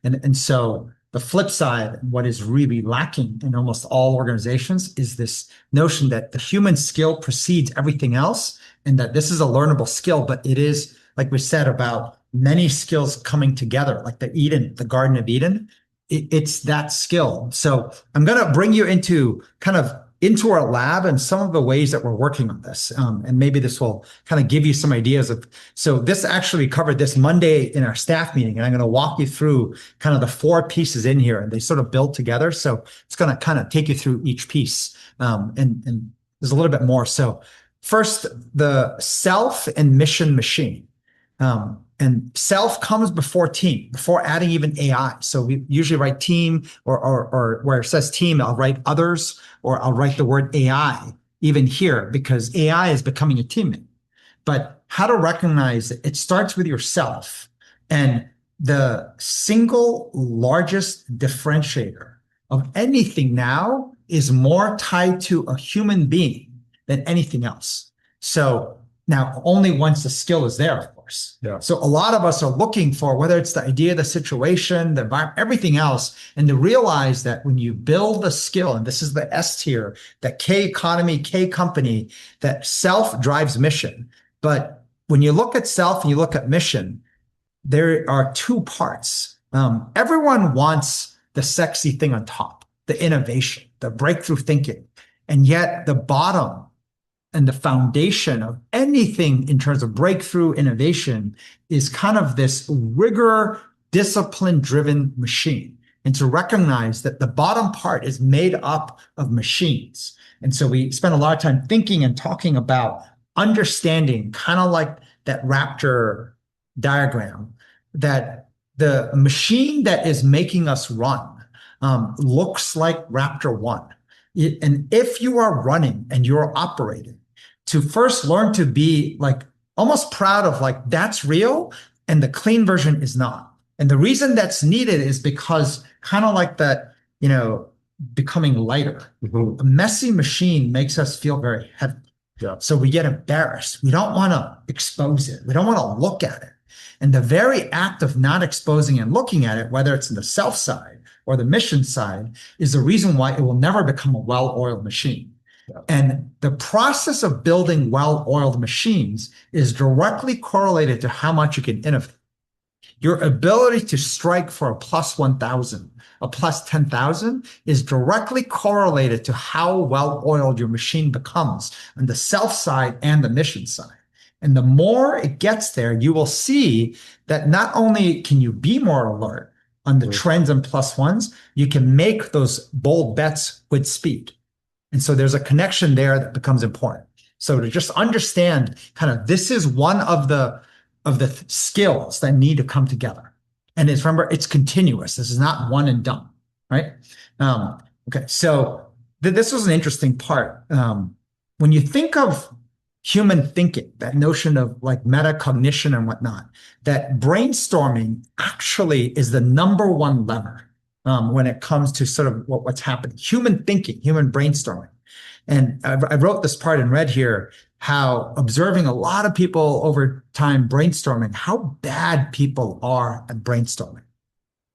And so the flip side, what is really lacking in almost all organizations is this notion that the human skill precedes everything else. And that this is a learnable skill, but it is, like we said, about many skills coming together, like the Garden of Eden. It's that skill. So I'm going to bring you into our lab and some of the ways that we're working on this. And maybe this will kind of give you some ideas of, so this actually covered this Monday in our staff meeting, and I'm going to walk you through kind of the 4 pieces in here, and they sort of build together. So it's going to kind of take you through each piece. And there's a little bit more. So first, the self and mission machine. And self comes before team, before adding even AI. So we usually write team or where it says team, I'll write others, or I'll write the word AI even here because AI is becoming a teammate. but how to recognize that it starts with yourself. And the single largest differentiator of anything now is more tied to a human being than anything else. So now only once the skill is there, of course. Yeah. So a lot of us are looking for whether it's the idea, the situation, the environment, everything else, and to realize that when you build a skill, and this is the S tier, that K economy, K company, that self drives mission. But when you look at self and you look at mission, there are two parts. Everyone wants the sexy thing on top, the innovation, the breakthrough thinking. And yet the bottom and the foundation of anything in terms of breakthrough innovation is kind of this rigor, discipline-driven machine. And to recognize that the bottom part is made up of machines. And so we spend a lot of time thinking and talking about understanding, kind of like that raptor diagram, that the machine that is making us run looks like Raptor 1. And if you are running and you're operating, to first learn to be like almost proud of like, that's real, and the clean version is not. And the reason that's needed is because kind of like that, becoming lighter. A messy machine makes us feel very heavy. Yeah. So we get embarrassed. We don't want to expose it. We don't want to look at it. And the very act of not exposing and looking at it, whether it's in the self side or the mission side, is the reason why it will never become a well-oiled machine. Yeah. And the process of building well-oiled machines is directly correlated to how much you can innovate. Your ability to strike for a plus 1,000, a plus 10,000 is directly correlated to how well-oiled your machine becomes on the self side and the mission side. And the more it gets there, you will see that not only can you be more alert on the trends and plus ones, you can make those bold bets with speed. And so there's a connection there that becomes important. So to just understand kind of this is one of the skills that need to come together. And remember, it's continuous. This is not one and done, right? Okay, so this was an interesting part. When you think of human thinking, that notion of like metacognition and whatnot, that brainstorming actually is the number one lever when it comes to sort of what's happening. Human thinking, human brainstorming. And I wrote this part in red here, how observing a lot of people over time brainstorming, how bad people are at brainstorming.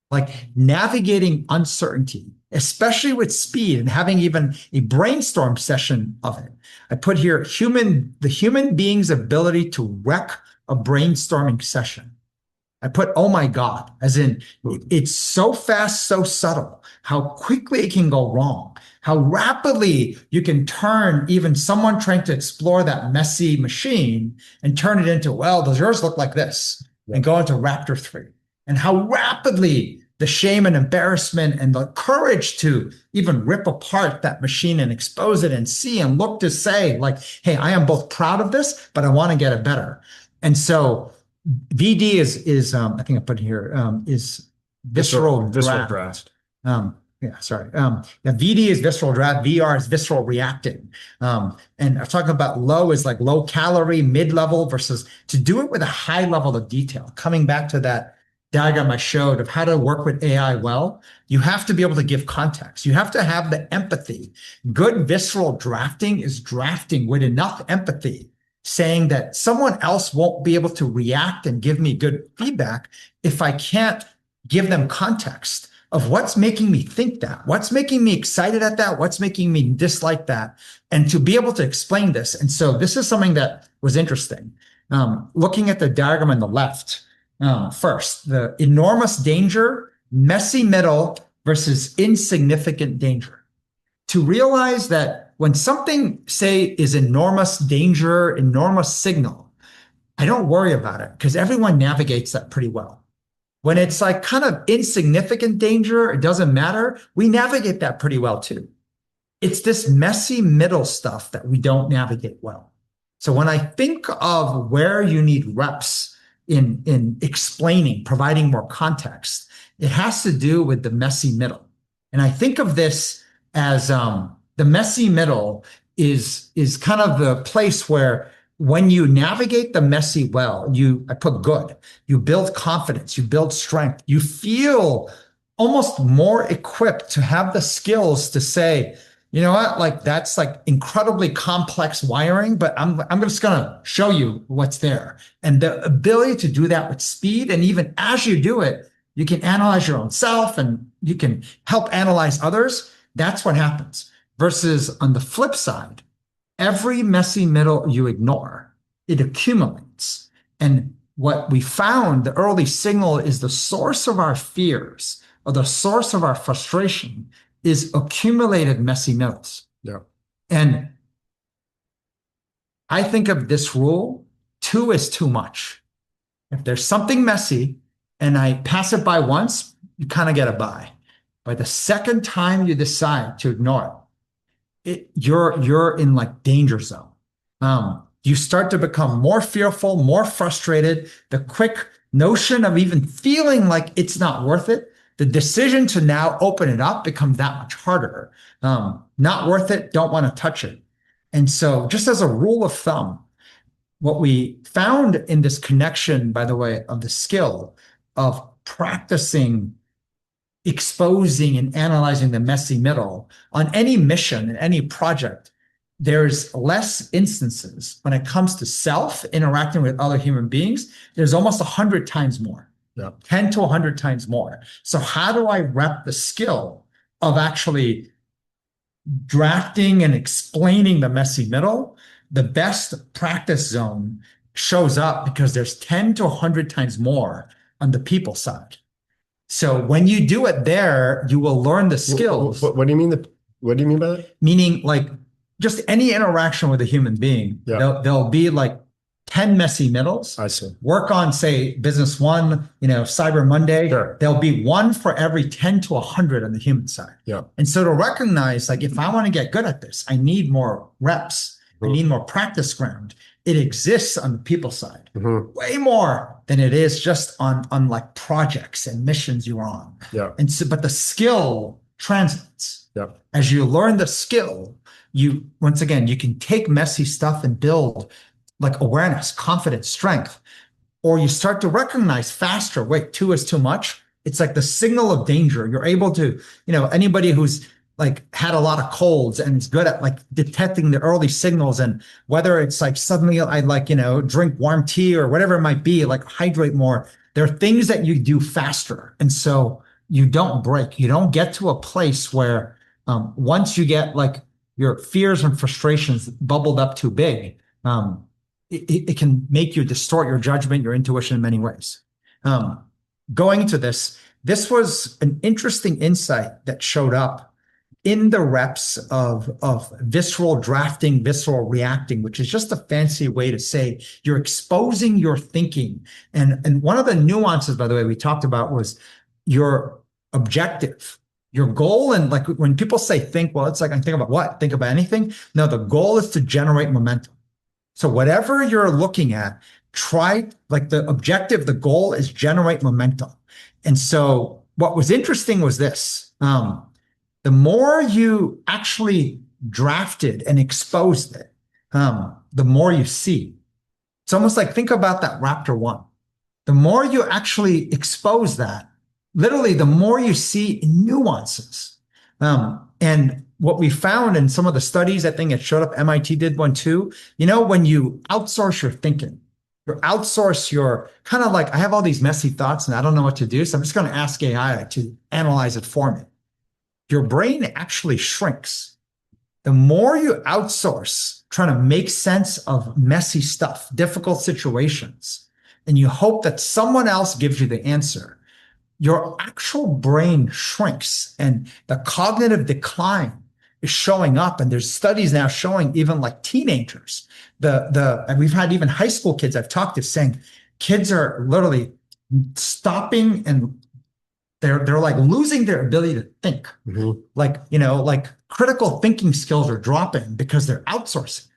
Like navigating uncertainty, especially with speed, and having even a brainstorm session of it. I put here the human being's ability to wreck a brainstorming session. I put, oh my God, as in it's so fast, so subtle, how quickly it can go wrong, how rapidly you can turn even someone trying to explore that messy machine and turn it into, well, does yours look like this? And go into Raptor 3. And how rapidly the shame and embarrassment and the courage to even rip apart that machine and expose it and see and look to say like, hey, I am both proud of this, but I want to get it better. And so VD is I think I put here, is visceral draft. VD is visceral draft. VR is visceral reacting. And I'm talking about low is like low calorie, mid-level versus to do it with a high level of detail. Coming back to that diagram I showed of how to work with AI well, you have to be able to give context. You have to have the empathy. Good visceral drafting is drafting with enough empathy, saying that someone else won't be able to react and give me good feedback if I can't give them context of what's making me think that, what's making me excited at that, what's making me dislike that, and to be able to explain this. And so this is something that was interesting. Looking at the diagram on the left, first, the enormous danger, messy middle versus insignificant danger. To realize that when something, say, is enormous danger, enormous signal, I don't worry about it because everyone navigates that pretty well. When it's like kind of insignificant danger, it doesn't matter, we navigate that pretty well too. It's this messy middle stuff that we don't navigate well. So when I think of where you need reps in explaining, providing more context, it has to do with the messy middle. And I think of this as the messy middle is kind of the place where when you navigate the messy well, I put good, you build confidence, you build strength, you feel almost more equipped to have the skills to say, you know what, like that's like incredibly complex wiring, but I'm just gonna show you what's there. And the ability to do that with speed, and even as you do it, you can analyze your own self and you can help analyze others. That's what happens. Versus on the flip side, every messy middle you ignore, it accumulates. And what we found, the early signal is the source of our fears or the source of our frustration is accumulated messy middles. Yeah. And I think of this rule, 2 is too much. If there's something messy and I pass it by once, you kind of get a buy. By the second time you decide to ignore it, you're in like danger zone. You start to become more fearful, more frustrated. The quick notion of even feeling like it's not worth it, the decision to now open it up becomes that much harder. Not worth it, don't want to touch it. And so just as a rule of thumb, what we found in this connection, by the way, of the skill of practicing exposing and analyzing the messy middle on any mission and any project, there's less instances when it comes to self interacting with other human beings. There's almost 100 times more, 10 to 100 times more. So how do I rep the skill of actually drafting and explaining the messy middle? The best practice zone shows up because there's 10 to 100 times more on the people side. So when you do it there, you will learn the skills. What do you mean? What do you mean by that? Meaning, like, just any interaction with a human being, there'll be like 10 messy middles. I see. Work on, say, business one, Cyber Monday. Sure. There'll be one for every 10 to 100 on the human side. Yeah. And so to recognize, like, if I want to get good at this, I need more reps. I need more practice ground. It exists on the people side, way more than it is just on like projects and missions you're on. Yeah. And so, but the skill translates. Yeah. As you learn the skill, once again, you can take messy stuff and build like awareness, confidence, strength, or you start to recognize faster, wait, 2 is too much. It's like the signal of danger. You're able to, anybody who's like had a lot of colds and is good at like detecting the early signals, and whether it's like suddenly I like, drink warm tea or whatever it might be, like hydrate more. There are things that you do faster. And so you don't break. You don't get to a place where once you get like your fears and frustrations bubbled up too big, it can make you distort your judgment, your intuition in many ways. Going into this was an interesting insight that showed up in the reps of visceral drafting, visceral reacting, which is just a fancy way to say you're exposing your thinking. And one of the nuances, by the way, we talked about was your objective, your goal. And like when people say think, well, it's like, I think about what? Think about anything? No, the goal is to generate momentum. So whatever you're looking at, try, like the objective, the goal is generate momentum. And so what was interesting was this. The more you actually drafted and exposed it, the more you see. It's almost like, think about that Raptor 1. The more you actually expose that, literally, the more you see nuances. And what we found in some of the studies, I think it showed up, MIT did one too, when you outsource your thinking, you outsource your kind of like, I have all these messy thoughts and I don't know what to do, so I'm just going to ask AI to analyze it for me. Your brain actually shrinks. The more you outsource trying to make sense of messy stuff, difficult situations, and you hope that someone else gives you the answer, your actual brain shrinks and the cognitive decline is showing up. And there's studies now showing even like teenagers, and we've had even high school kids I've talked to saying kids are literally stopping and they're like losing their ability to think. Like critical thinking skills are dropping because they're outsourcing.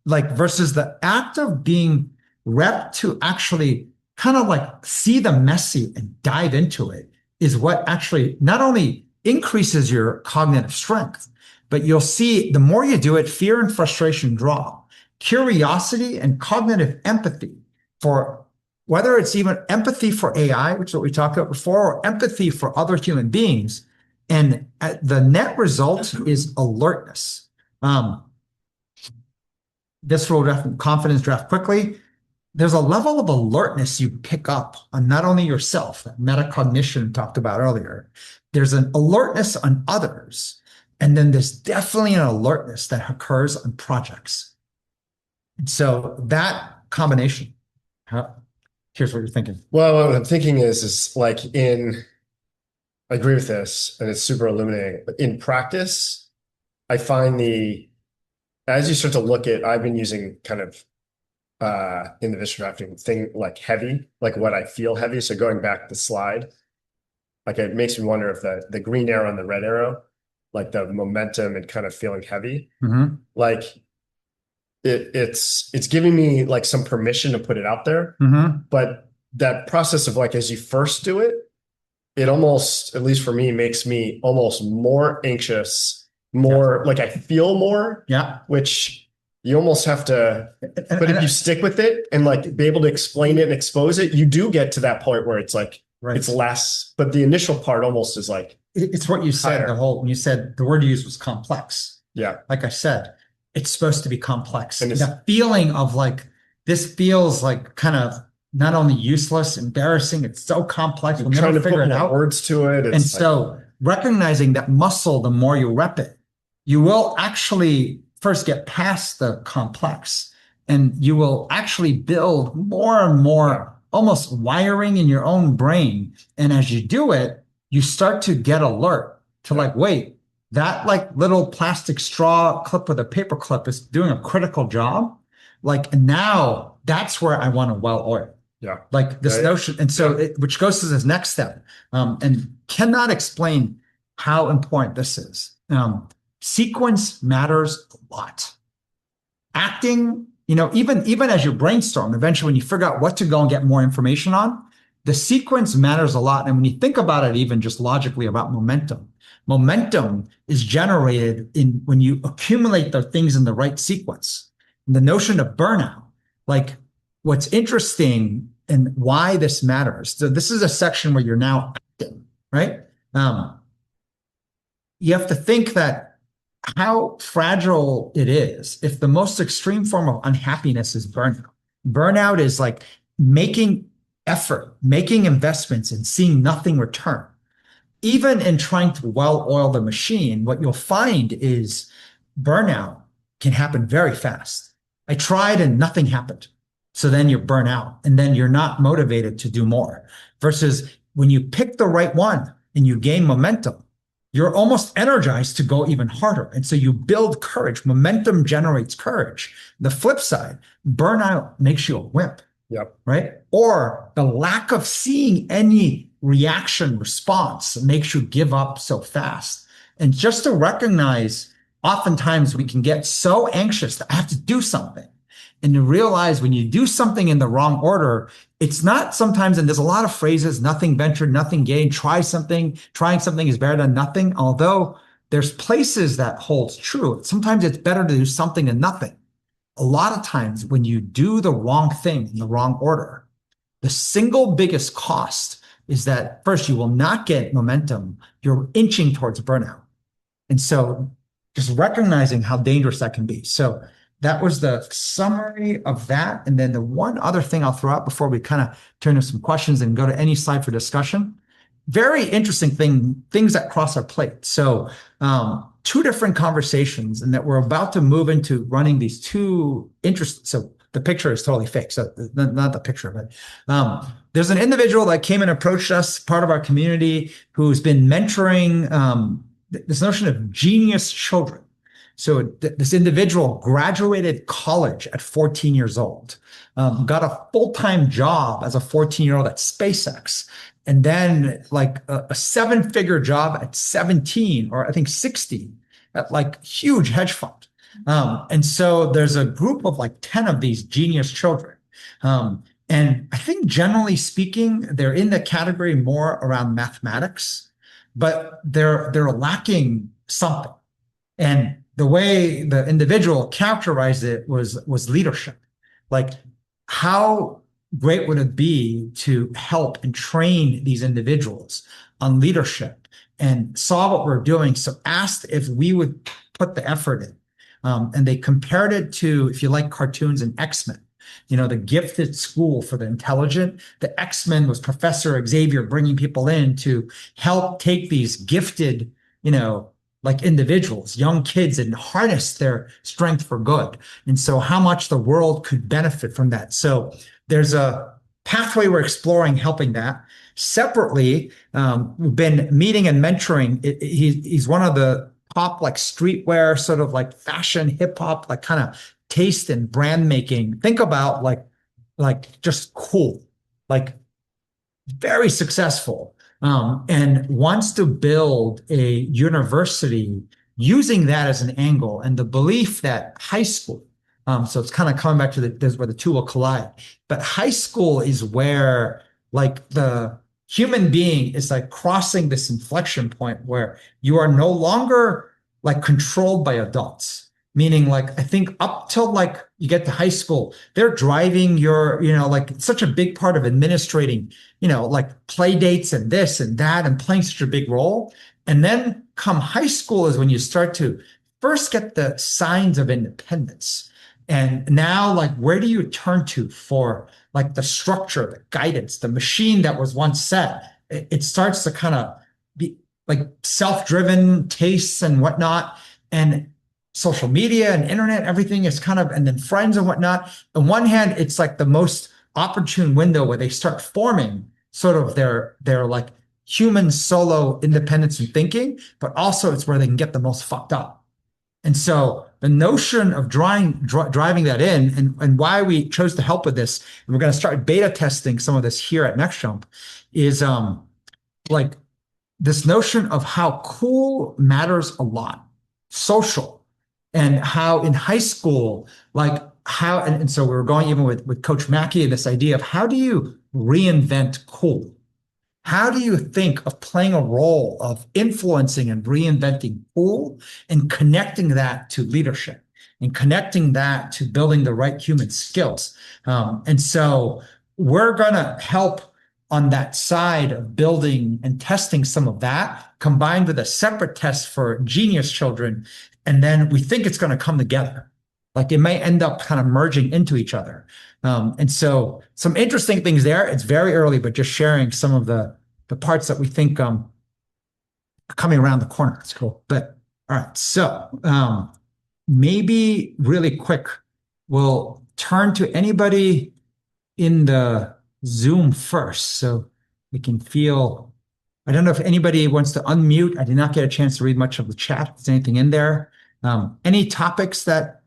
Like versus the act of being rep to actually kind of like see the messy and dive into it is what actually not only increases your cognitive strength, but you'll see the more you do it, fear and frustration drop. curiosity and cognitive empathy for whether it's even empathy for AI, which is what we talked about before, or empathy for other human beings. And the net result is alertness. This will confidence draft quickly. There's a level of alertness you pick up on not only yourself, that metacognition talked about earlier. There's an alertness on others. And then there's definitely an alertness that occurs on projects. And so that combination, here's what you're thinking. Well, what I'm thinking is like I agree with this, and it's super illuminating. But in practice, I find as you start to look at, I've been using kind of in the vision drafting thing like heavy, like what I feel heavy. So going back the slide, like it makes me wonder if the green arrow and the red arrow, like the momentum and kind of feeling heavy, like it's giving me like some permission to put it out there. But that process of like, as you first do it, it almost, at least for me, makes me almost more anxious, more like I feel more, which you almost have to, but if you stick with it and like be able to explain it and expose it, you do get to that point where it's like, it's less, but the initial part almost is like, it's what you said, when you said the word you used was complex. Like I said, it's supposed to be complex. And the feeling of like, this feels like kind of not only useless, embarrassing, it's so complex. We'll never figure it out. Words to it. And so recognizing that muscle, the more you rep it, you will actually first get past the complex, and you will actually build more and more almost wiring in your own brain. And as you do it, you start to get alert to like, wait, that like little plastic straw clip with a paper clip is doing a critical job. Like now that's where I want to well oil. Like this notion. And so which goes to this next step, and cannot explain how important this is. Sequence matters a lot. Acting, even as you brainstorm, eventually when you figure out what to go and get more information on, the sequence matters a lot. And when you think about it, even just logically about momentum is generated when you accumulate the things in the right sequence. And the notion of burnout, like what's interesting and why this matters. So this is a section where you're now acting, right? You have to think that how fragile it is if the most extreme form of unhappiness is burnout. Burnout is like making effort, making investments and seeing nothing return. Even in trying to well oil the machine, what you'll find is burnout can happen very fast. I tried and nothing happened. So then you're burnt out and then you're not motivated to do more. Versus when you pick the right one and you gain momentum, you're almost energized to go even harder. And so you build courage. Momentum generates courage. The flip side, burnout makes you a wimp. Right? Or the lack of seeing any reaction response makes you give up so fast. And just to recognize, oftentimes we can get so anxious that I have to do something. And to realize when you do something in the wrong order, it's not sometimes, and there's a lot of phrases, nothing ventured, nothing gained, trying something is better than nothing. Although there's places that holds true. Sometimes it's better to do something than nothing. A lot of times when you do the wrong thing in the wrong order, the single biggest cost is that first, you will not get momentum. You're inching towards burnout. And so just recognizing how dangerous that can be. So that was the summary of that. And then the one other thing I'll throw out before we kind of turn to some questions and go to any slide for discussion. Very interesting things that cross our plate. So two different conversations, and that we're about to move into running these two interesting. So the picture is totally fake. So not the picture, but there's an individual that came and approached us, part of our community, who's been mentoring this notion of genius children. So this individual graduated college at 14 years old, got a full-time job as a 14-year-old at SpaceX, and then like a seven-figure job at 17 or I think 16 at like huge hedge fund. And so there's a group of like 10 of these genius children. And I think generally speaking, they're in the category more around mathematics, but they're lacking something. And the way the individual characterized it was leadership. Like, how great would it be to help and train these individuals on leadership and saw what we're doing. So asked if we would put the effort in. And they compared it to, if you like cartoons, and X-Men. You know, the gifted school for the intelligent. The X-Men was Professor Xavier bringing people in to help take these gifted, like individuals, young kids, and harness their strength for good. And so how much the world could benefit from that. So there's a pathway we're exploring helping that. Separately, we've been meeting and mentoring. He's one of the top like streetwear, sort of like fashion, hip hop, like kind of taste and brand making. Think about like just cool, like very successful, and wants to build a university using that as an angle, and the belief that high school. So it's kind of coming back to this where the two will collide. But high school is where like the human being is like crossing this inflection point where you are no longer like controlled by adults. Meaning, like, I think up till like you get to high school, they're driving your, like it's such a big part of administrating, like play dates and this and that and playing such a big role. And then come high school is when you start to first get the signs of independence. And now, like, where do you turn to for like the structure, the guidance, the machine that was once set? It starts to kind of be like self-driven tastes and whatnot. And social media and internet, everything is kind of, and then friends and whatnot. On one hand, it's like the most opportune window where they start forming sort of their like human solo independence and thinking, but also it's where they can get the most fucked up. And so the notion of driving that in, and why we chose to help with this, and we're going to start beta testing some of this here at Next Jump, is like this notion of how cool matters a lot, social, and how in high school, like how, and so we were going even with Coach Mackey, this idea of how do you reinvent cool? How do you think of playing a role of influencing and reinventing cool and connecting that to leadership and connecting that to building the right human skills? And so we're going to help on that side of building and testing some of that, combined with a separate test for genius children. And then we think it's going to come together. Like it may end up kind of merging into each other. And so some interesting things there. It's very early, but just sharing some of the parts that we think are coming around the corner. It's cool. But all right. So maybe really quick, we'll turn to anybody in the Zoom first. So we can feel, I don't know if anybody wants to unmute. I did not get a chance to read much of the chat. If there's anything in there. Any topics that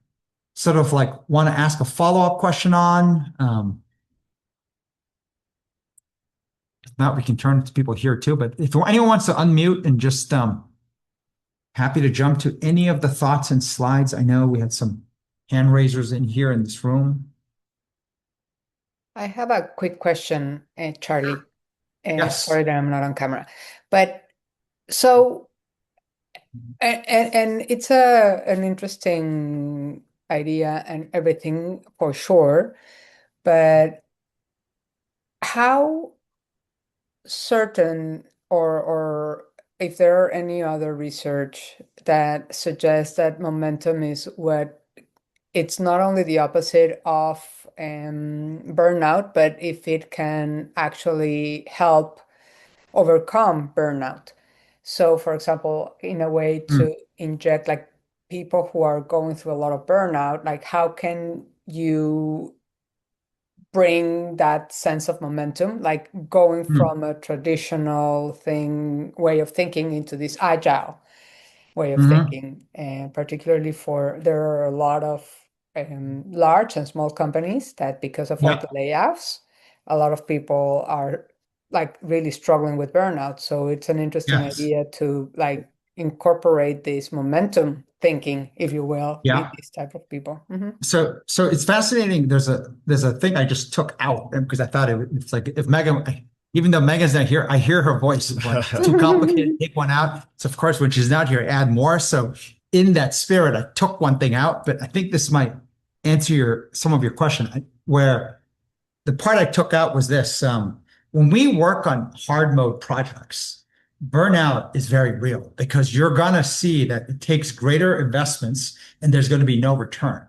sort of like want to ask a follow-up question on? If not, we can turn to people here too. But if anyone wants to unmute and just happy to jump to any of the thoughts and slides. I know we had some hand raisers in here in this room. I have a quick question, Charlie. Yes. Sorry that I'm not on camera. But so, and it's an interesting idea and everything for sure. But how certain or if there are any other research that suggests that momentum is what it's not only the opposite of burnout, but if it can actually help overcome burnout. So, for example, in a way to inject like people who are going through a lot of burnout, like how can you bring that sense of momentum, like going from a traditional way of thinking into this agile way of thinking, and particularly there are a lot of large and small companies that because of all the layoffs, a lot of people are like really struggling with burnout. So it's an interesting idea to like incorporate this momentum thinking, if you will, with these type of people. So it's fascinating. There's a thing I just took out because I thought it's like if Megan, even though Megan's not here, I hear her voice. It's like too complicated. Take one out. So of course, when she's not here, add more. So in that spirit, I took one thing out, but I think this might answer some of your question. Where the part I took out was this: when we work on hard mode projects, burnout is very real because you're gonna see that it takes greater investments and there's going to be no return.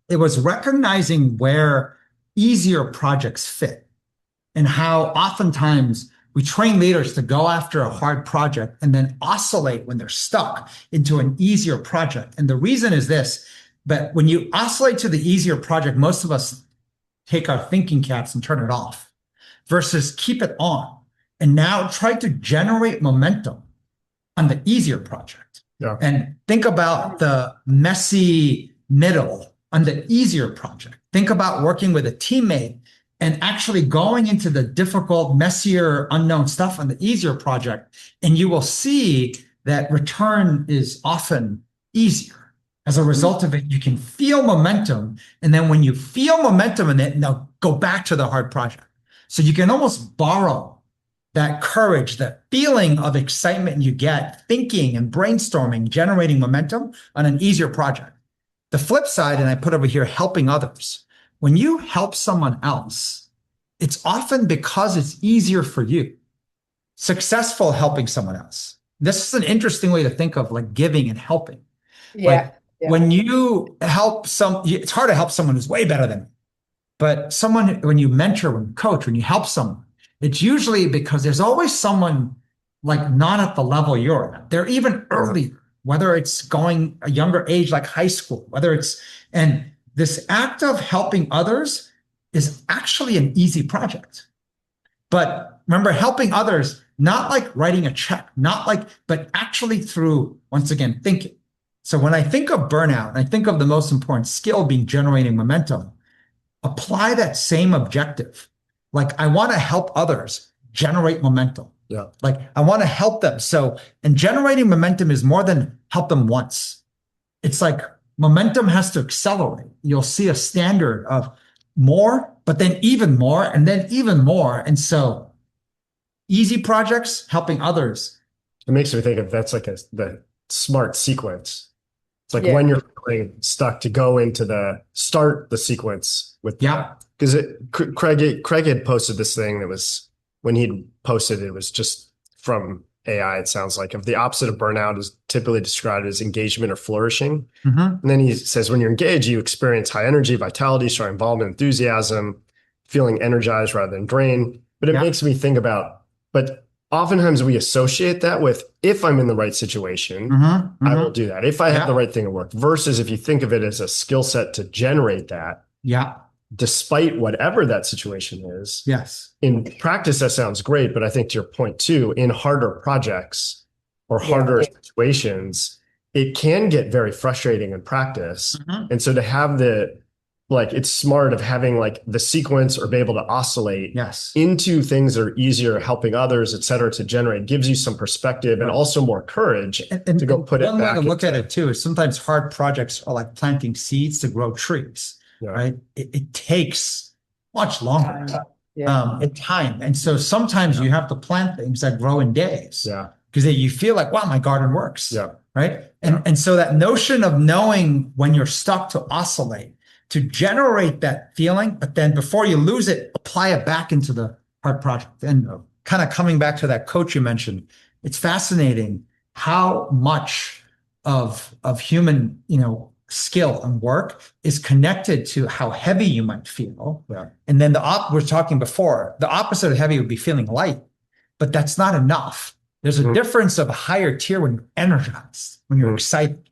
It was recognizing where easier projects fit and how oftentimes we train leaders to go after a hard project and then oscillate when they're stuck into an easier project. And the reason is this: but when you oscillate to the easier project, most of us take our thinking caps and turn it off versus keep it on and now try to generate momentum on the easier project. Yeah. And think about the messy middle on the easier project. Think about working with a teammate and actually going into the difficult, messier, unknown stuff on the easier project. And you will see that return is often easier. As a result of it, you can feel momentum. And then when you feel momentum in it, now go back to the hard project. So you can almost borrow that courage, that feeling of excitement you get thinking and brainstorming, generating momentum on an easier project. The flip side, and I put over here, helping others. When you help someone else, it's often because it's easier for you. Successful helping someone else. This is an interesting way to think of like giving and helping. Yeah. When you help it's hard to help someone who's way better than you. But someone, when you mentor, when you coach, when you help someone, it's usually because there's always someone like not at the level you're at. They're even earlier, whether it's going a younger age, like high school, and this act of helping others is actually an easy project. But remember, helping others, not like writing a check, but actually through, once again, thinking. So when I think of burnout, and I think of the most important skill being generating momentum, apply that same objective. Like I want to help others generate momentum. Yeah. Like I want to help them. So, and generating momentum is more than help them once. It's like momentum has to accelerate. You'll see a standard of more, but then even more, and then even more. And so easy projects, helping others. It makes me think of that's like the smart sequence. It's like Yeah. when you're feeling stuck to go into start the sequence with, because Craig had posted this thing that was, when he'd posted it was just from AI, it sounds like, of the opposite of burnout is typically described as engagement or flourishing. And then he says, when you're engaged, you experience high energy, vitality, strong involvement, enthusiasm, feeling energized rather than drained. But it makes me think about, but oftentimes we associate that with, if I'm in the right situation, I will do that. If I have the right thing at work, versus if you think of it as a skill set to generate that, despite whatever that situation is. Yes. In practice, that sounds great. But I think to your point too, in harder projects or harder situations, it can get very frustrating in practice. And so to have it's smart of having like the sequence or be able to oscillate into things that are easier, helping others, et cetera, to generate, gives you some perspective and also more courage to go put it back. One way to look at it too is sometimes hard projects are like planting seeds to grow trees, right? It takes much longer in time. And so sometimes you have to plant things that grow in days because you feel like, wow, my garden works, right? And so that notion of knowing when you're stuck to oscillate, to generate that feeling, but then before you lose it, apply it back into the hard project. And kind of coming back to that coach you mentioned, it's fascinating how much of human, skill and work is connected to how heavy you might feel. And then we're talking before, the opposite of heavy would be feeling light, but that's not enough. There's a difference of a higher tier when you're energized, when you're excited.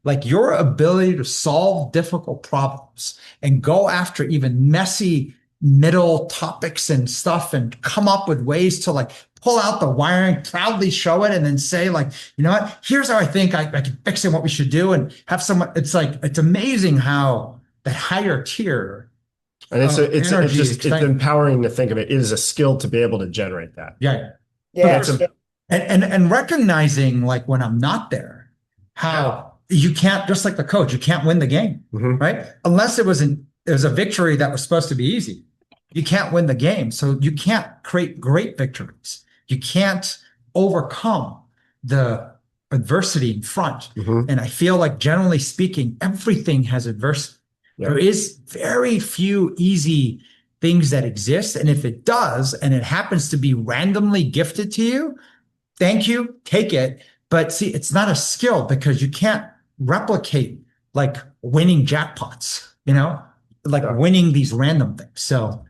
Like your ability to solve difficult problems and go after even messy middle topics and stuff and come up with ways to like pull out the wiring, proudly show it, and then say like, you know what, here's how I think I can fix it, what we should do, and have someone, it's amazing how that higher tier. And it's empowering to think of it. It is a skill to be able to generate that. And recognizing like when I'm not there, how you can't, just like the coach, you can't win the game, right? Unless it was a victory that was supposed to be easy. You can't win the game. So you can't create great victories. You can't overcome the adversity in front. Mhm. And I feel like generally speaking, everything has adversity. Yeah. There is very few easy things that exist. And if it does, and it happens to be randomly gifted to you, thank you, take it. But see, it's not a skill because you can't replicate like winning jackpots, like winning these random things. So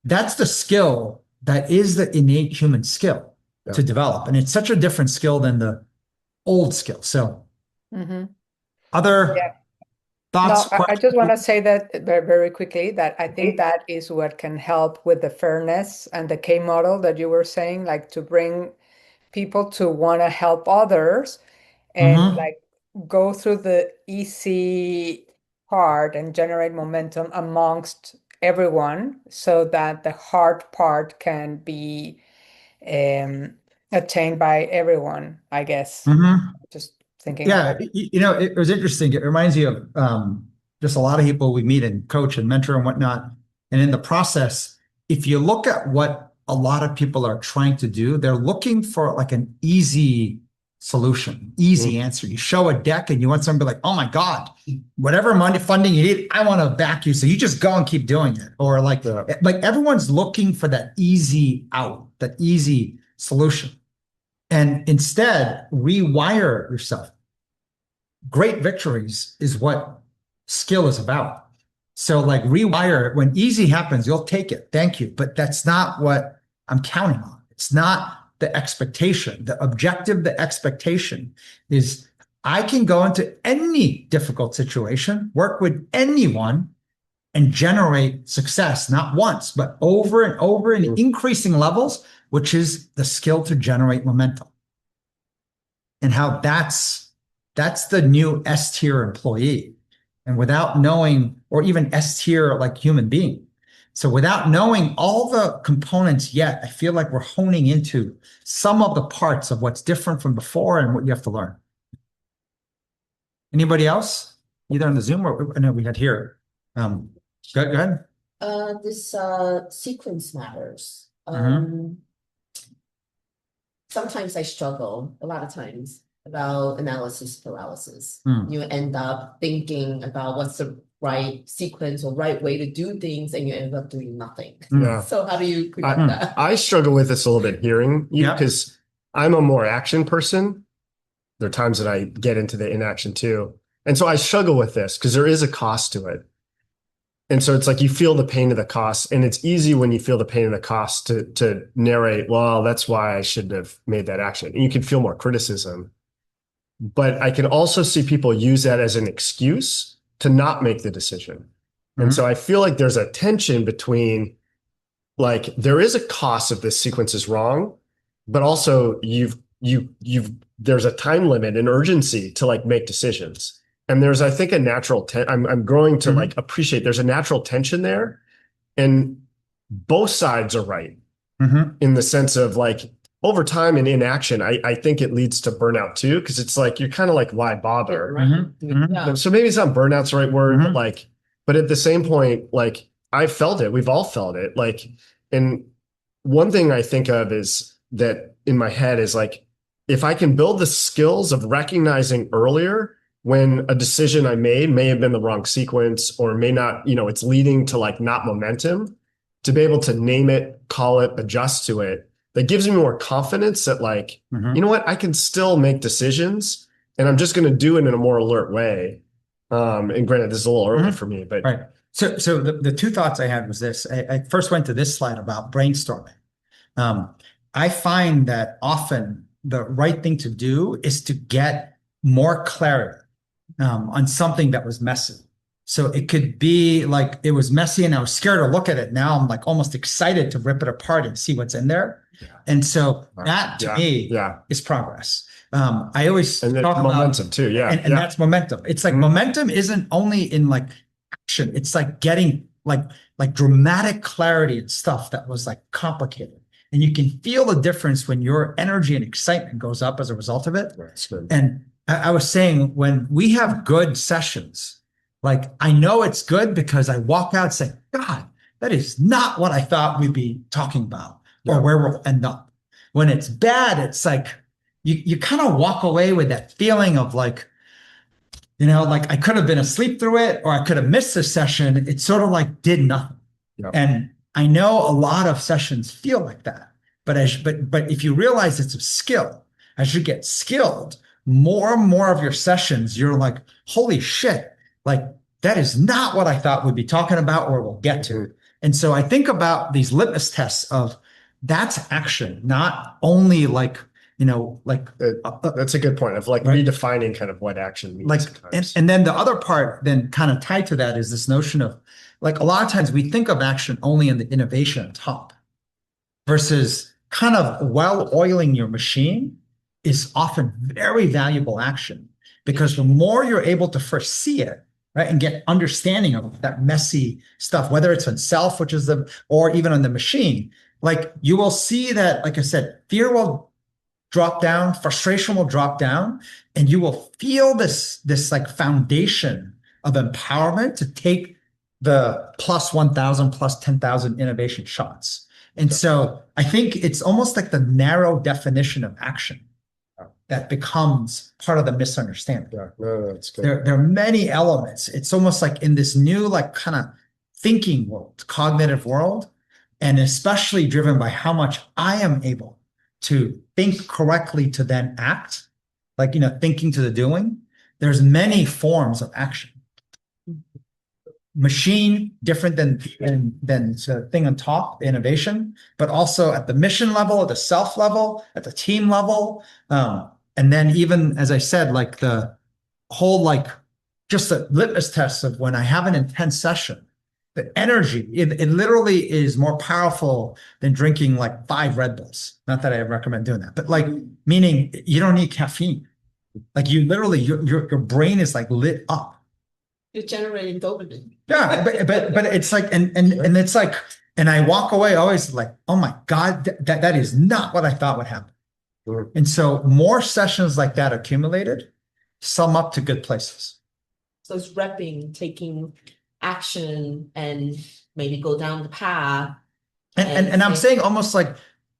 that's the skill that is the innate human skill to develop. And it's such a different skill than the old skill. So other thoughts? No, I just want to say that very, very quickly that I think that is what can help with the fairness and the K model that you were saying, like to bring people to want to help others and like go through the easy part and generate momentum amongst everyone so that the hard part can be attained by everyone, I guess. Just thinking about it. It was interesting. It reminds you of just a lot of people we meet and coach and mentor and whatnot. And in the process, if you look at what a lot of people are trying to do, they're looking for like an easy solution, easy answer. You show a deck and you want somebody like, oh my God, whatever money funding you need, I want to back you. So you just go and keep doing it. Or like everyone's looking for that easy out, that easy solution. And instead, rewire yourself. Great victories is what skill is about. So like rewire it. When easy happens, you'll take it. Thank you. But that's not what I'm counting on. It's not the expectation. The objective, the expectation is I can go into any difficult situation, work with anyone, and generate success, not once, but over and over in increasing levels, which is the skill to generate momentum. And how that's the new S tier employee. And without knowing, or even S tier like human being. So without knowing all the components yet, I feel like we're honing into some of the parts of what's different from before and what you have to learn. Anybody else? Either on the Zoom or I know we had here. Go ahead. This sequence matters. Sometimes I struggle, a lot of times, about analysis paralysis. You end up thinking about what's the right sequence or right way to do things, and you end up doing nothing. Yeah. So how do you prevent that? I struggle with this a little bit hearing you because I'm a more action person. There are times that I get into the inaction too. And so I struggle with this because there is a cost to it. And so it's like you feel the pain of the cost, and it's easy when you feel the pain of the cost to narrate, well, that's why I shouldn't have made that action. And you can feel more criticism. But I can also see people use that as an excuse to not make the decision. And so I feel like there's a tension between like there is a cost if this sequence is wrong, but also there's a time limit and urgency to like make decisions. And there's, I think, a natural I'm growing to like appreciate there's a natural tension there, and both sides are right in the sense of like over time and inaction, I think it leads to burnout too, because it's like you're kind of like, why bother? So maybe it's not burnout's the right word, but at the same point, like I felt it, we've all felt it. Like, and one thing I think of is that in my head is like, if I can build the skills of recognizing earlier when a decision I made may have been the wrong sequence or may not, it's leading to like not momentum, to be able to name it, call it, adjust to it, that gives me more confidence that like, you know what, I can still make decisions and I'm just going to do it in a more alert way. And granted, this is a little early for me, but. Right. So the two thoughts I had was this. I first went to this slide about brainstorming. I find that often the right thing to do is to get more clarity on something that was messy. So it could be like it was messy and I was scared to look at it. Now I'm like almost excited to rip it apart and see what's in there. And so that to me is progress. I always talk about momentum too. And that's momentum. It's like momentum isn't only in like action. It's like getting like dramatic clarity and stuff that was like complicated. And you can feel the difference when your energy and excitement goes up as a result of it. And I was saying, when we have good sessions, like I know it's good because I walk out saying, God, that is not what I thought we'd be talking about or where we'll end up. When it's bad, it's like, you kind of walk away with that feeling of like, you know, like I could have been asleep through it or I could have missed the session. It sort of like did nothing. Yep. And I know a lot of sessions feel like that. But but if you realize it's a skill, as you get skilled, more and more of your sessions, you're like, holy shit, like that is not what I thought we'd be talking about or we'll get to. And so I think about these litmus tests of that's action, not only like, you know, like that's a good point of like redefining kind of what action means. Like, sometimes. and then the other part then kind of tied to that is this notion of like a lot of times we think of action only in the innovation top versus kind of well oiling your machine is often very valuable action because the more you're able to first see it, right, and get understanding of that messy stuff, whether it's on self, which is or even on the machine, like you will see that, like I said, fear will drop down, frustration will drop down, and you will feel this like foundation of empowerment to take the plus 1,000, plus 10,000 innovation shots. And so I think it's almost like the narrow definition of action that becomes part of the misunderstanding. Yeah, no, that's good. There are many elements. It's almost like in this new, like kind of thinking world, cognitive world, and especially driven by how much I am able to think correctly to then act, like, you know, thinking to the doing. There's many forms of action. Machine, different than the thing on top, innovation, but also at the mission level, at the self level, at the team level. And then even, as I said, like the whole, like just the litmus test of when I have an intense session, the energy, it literally is more powerful than drinking like 5 Red Bulls. Not that I recommend doing that, but like meaning you don't need caffeine. Like you literally, your brain is like lit up. You're generating dopamine. Yeah, but it's like, and it's like, and I walk away always like, oh my God, that is not what I thought would happen. Sure. And so more sessions like that accumulated sum up to good places. So it's repping, taking action, and maybe go down the path. And I'm saying almost like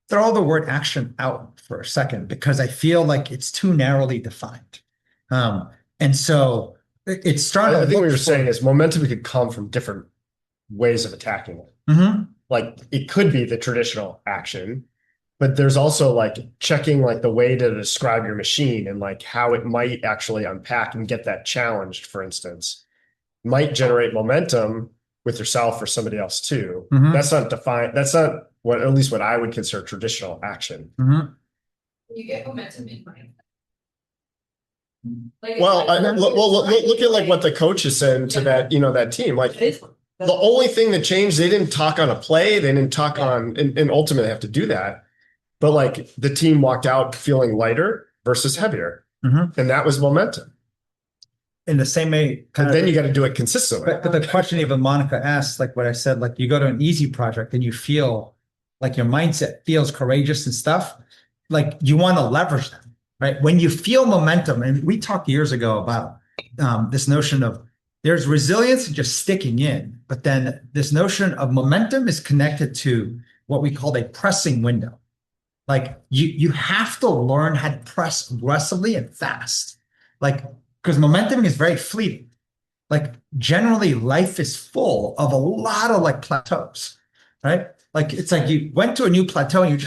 throw the word action out for a second because I feel like it's too narrowly defined. And so it's starting. I think what you're saying is momentum could come from different ways of attacking it. Mm-hmm. Like it could be the traditional action, but there's also like checking like the way to describe your machine and like how it might actually unpack and get that challenged, for instance, might generate momentum with yourself or somebody else too. Mm-hmm. That's not defined. That's not what, at least what I would consider traditional action. Mm-hmm. You get momentum in mind. Like, Well, look at like what the coach is saying to that, you know, that team. Like the only thing that changed, they didn't talk on a play, they didn't talk on, and ultimately they have to do that. But like the team walked out feeling lighter versus heavier, Mm-hmm. and that was momentum. In the same way, And then you got to do it consistently. but the question even Monica asked, like what I said, like you go to an easy project and you feel like your mindset feels courageous and stuff, like you want to leverage them. Right. When you feel momentum, and we talked years ago about this notion of there's resilience in just sticking in, but then this notion of momentum is connected to what we call a pressing window. Like you have to learn how to press aggressively and fast, like because momentum is very fleeting. Like generally, life is full of a lot of like plateaus, right? Like it's like you went to a new plateau and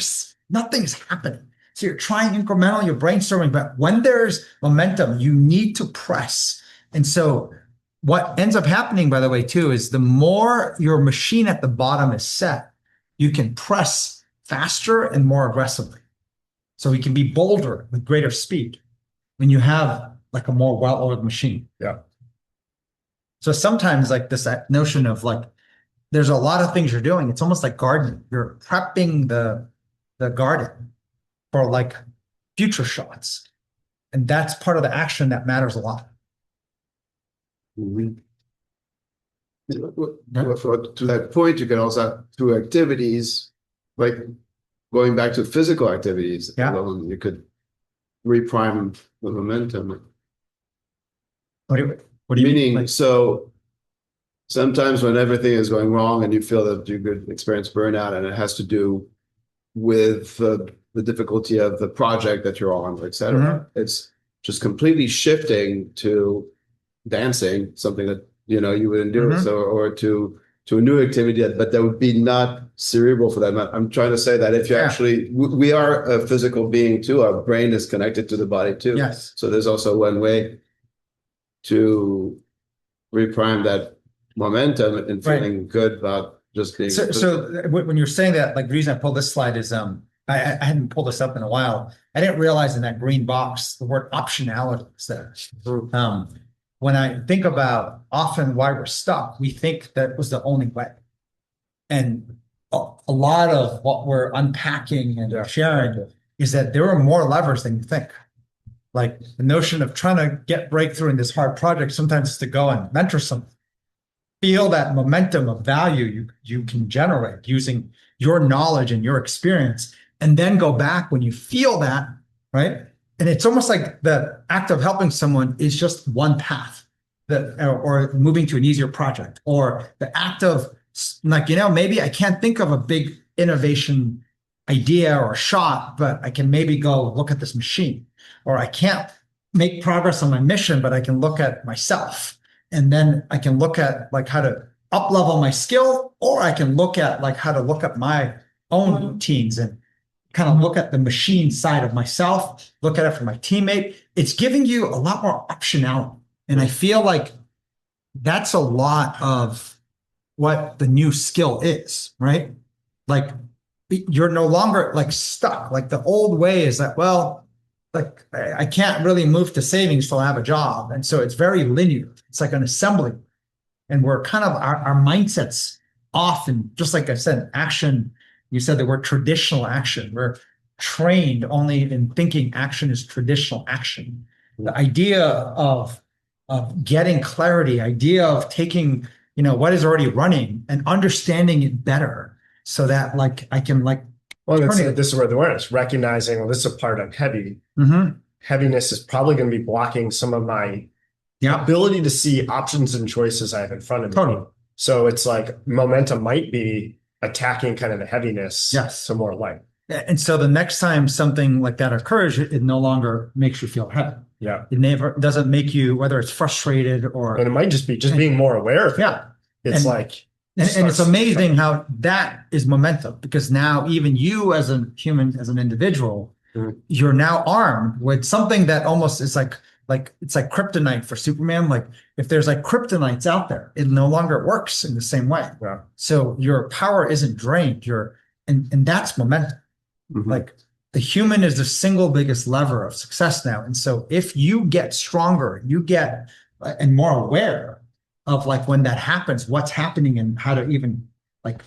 nothing's happening. So you're trying incremental, you're brainstorming, but when there's momentum, you need to press. And so what ends up happening, by the way, too, is the more your machine at the bottom is set, you can press faster and more aggressively. So we can be bolder with greater speed when you have like a more well-oiled machine. Yeah. So sometimes like this notion of like, there's a lot of things you're doing. It's almost like gardening. You're prepping the garden for like future shots. And that's part of the action that matters a lot. Mm-hmm. To that point, you can also have through activities, like going back to physical activities, Yeah. you could reprime the momentum. What do you Meaning, mean? Like, so sometimes when everything is going wrong and you feel that you could experience burnout, and it has to do with the difficulty of the project that you're on, et cetera. It's just completely shifting to dancing, something that, you know, you wouldn't do, so, or to a new activity, but that would be not cerebral for that. I'm trying to say that if you actually, we are a physical being too, our brain is connected to the body too. Yes. So there's also one way to reprime that momentum and feeling good about just being. So when you're saying that, like the reason I pulled this slide is, I hadn't pulled this up in a while. I didn't realize in that green box, the word optionality is there. When I think about often why we're stuck, we think that was the only way. And a lot of what we're unpacking and sharing is that there are more levers than you think. Like the notion of trying to get breakthrough in this hard project, sometimes is to go and mentor someone. Feel that momentum of value you can generate using your knowledge and your experience, and then go back when you feel that, right? And it's almost like the act of helping someone is just one path, or moving to an easier project, or the act of like, you know, maybe I can't think of a big innovation idea or shot, but I can maybe go look at this machine, or I can't make progress on my mission, but I can look at myself, and then I can look at like how to up level my skill, or I can look at like how to look at my own routines and kind of look at the machine side of myself, look at it from my teammate. It's giving you a lot more optionality. And I feel like that's a lot of what the new skill is, right? Like you're no longer like stuck. Like the old way is that, well, like I can't really move to savings till I have a job. And so it's very linear. It's like an assembly. And we're kind of, our mindset's off. And just like I said, action, you said the word traditional action. We're trained only in thinking action is traditional action. The idea of getting clarity, idea of taking, you know, what is already running and understanding it better so that like I can like. Well, this is where the awareness, recognizing, well, this is a part I'm heavy. Heaviness is probably going to be blocking some of my ability to see options and choices I have in front of me. So it's like momentum might be attacking kind of the heaviness to more light. And so the next time something like that occurs, it no longer makes you feel heavy. Yeah. It never doesn't make you, whether it's frustrated or. And it might just be being more aware of it. Yeah. It's like. And it's amazing how that is momentum, because now even you as a human, as an individual, you're now armed with something that almost is like it's like kryptonite for Superman. Like if there's like kryptonites out there, it no longer works in the same way. Yeah. So your power isn't drained. And that's momentum. Like the human is the single biggest lever of success now. And so if you get stronger, you get and more aware of like when that happens, what's happening and how to even like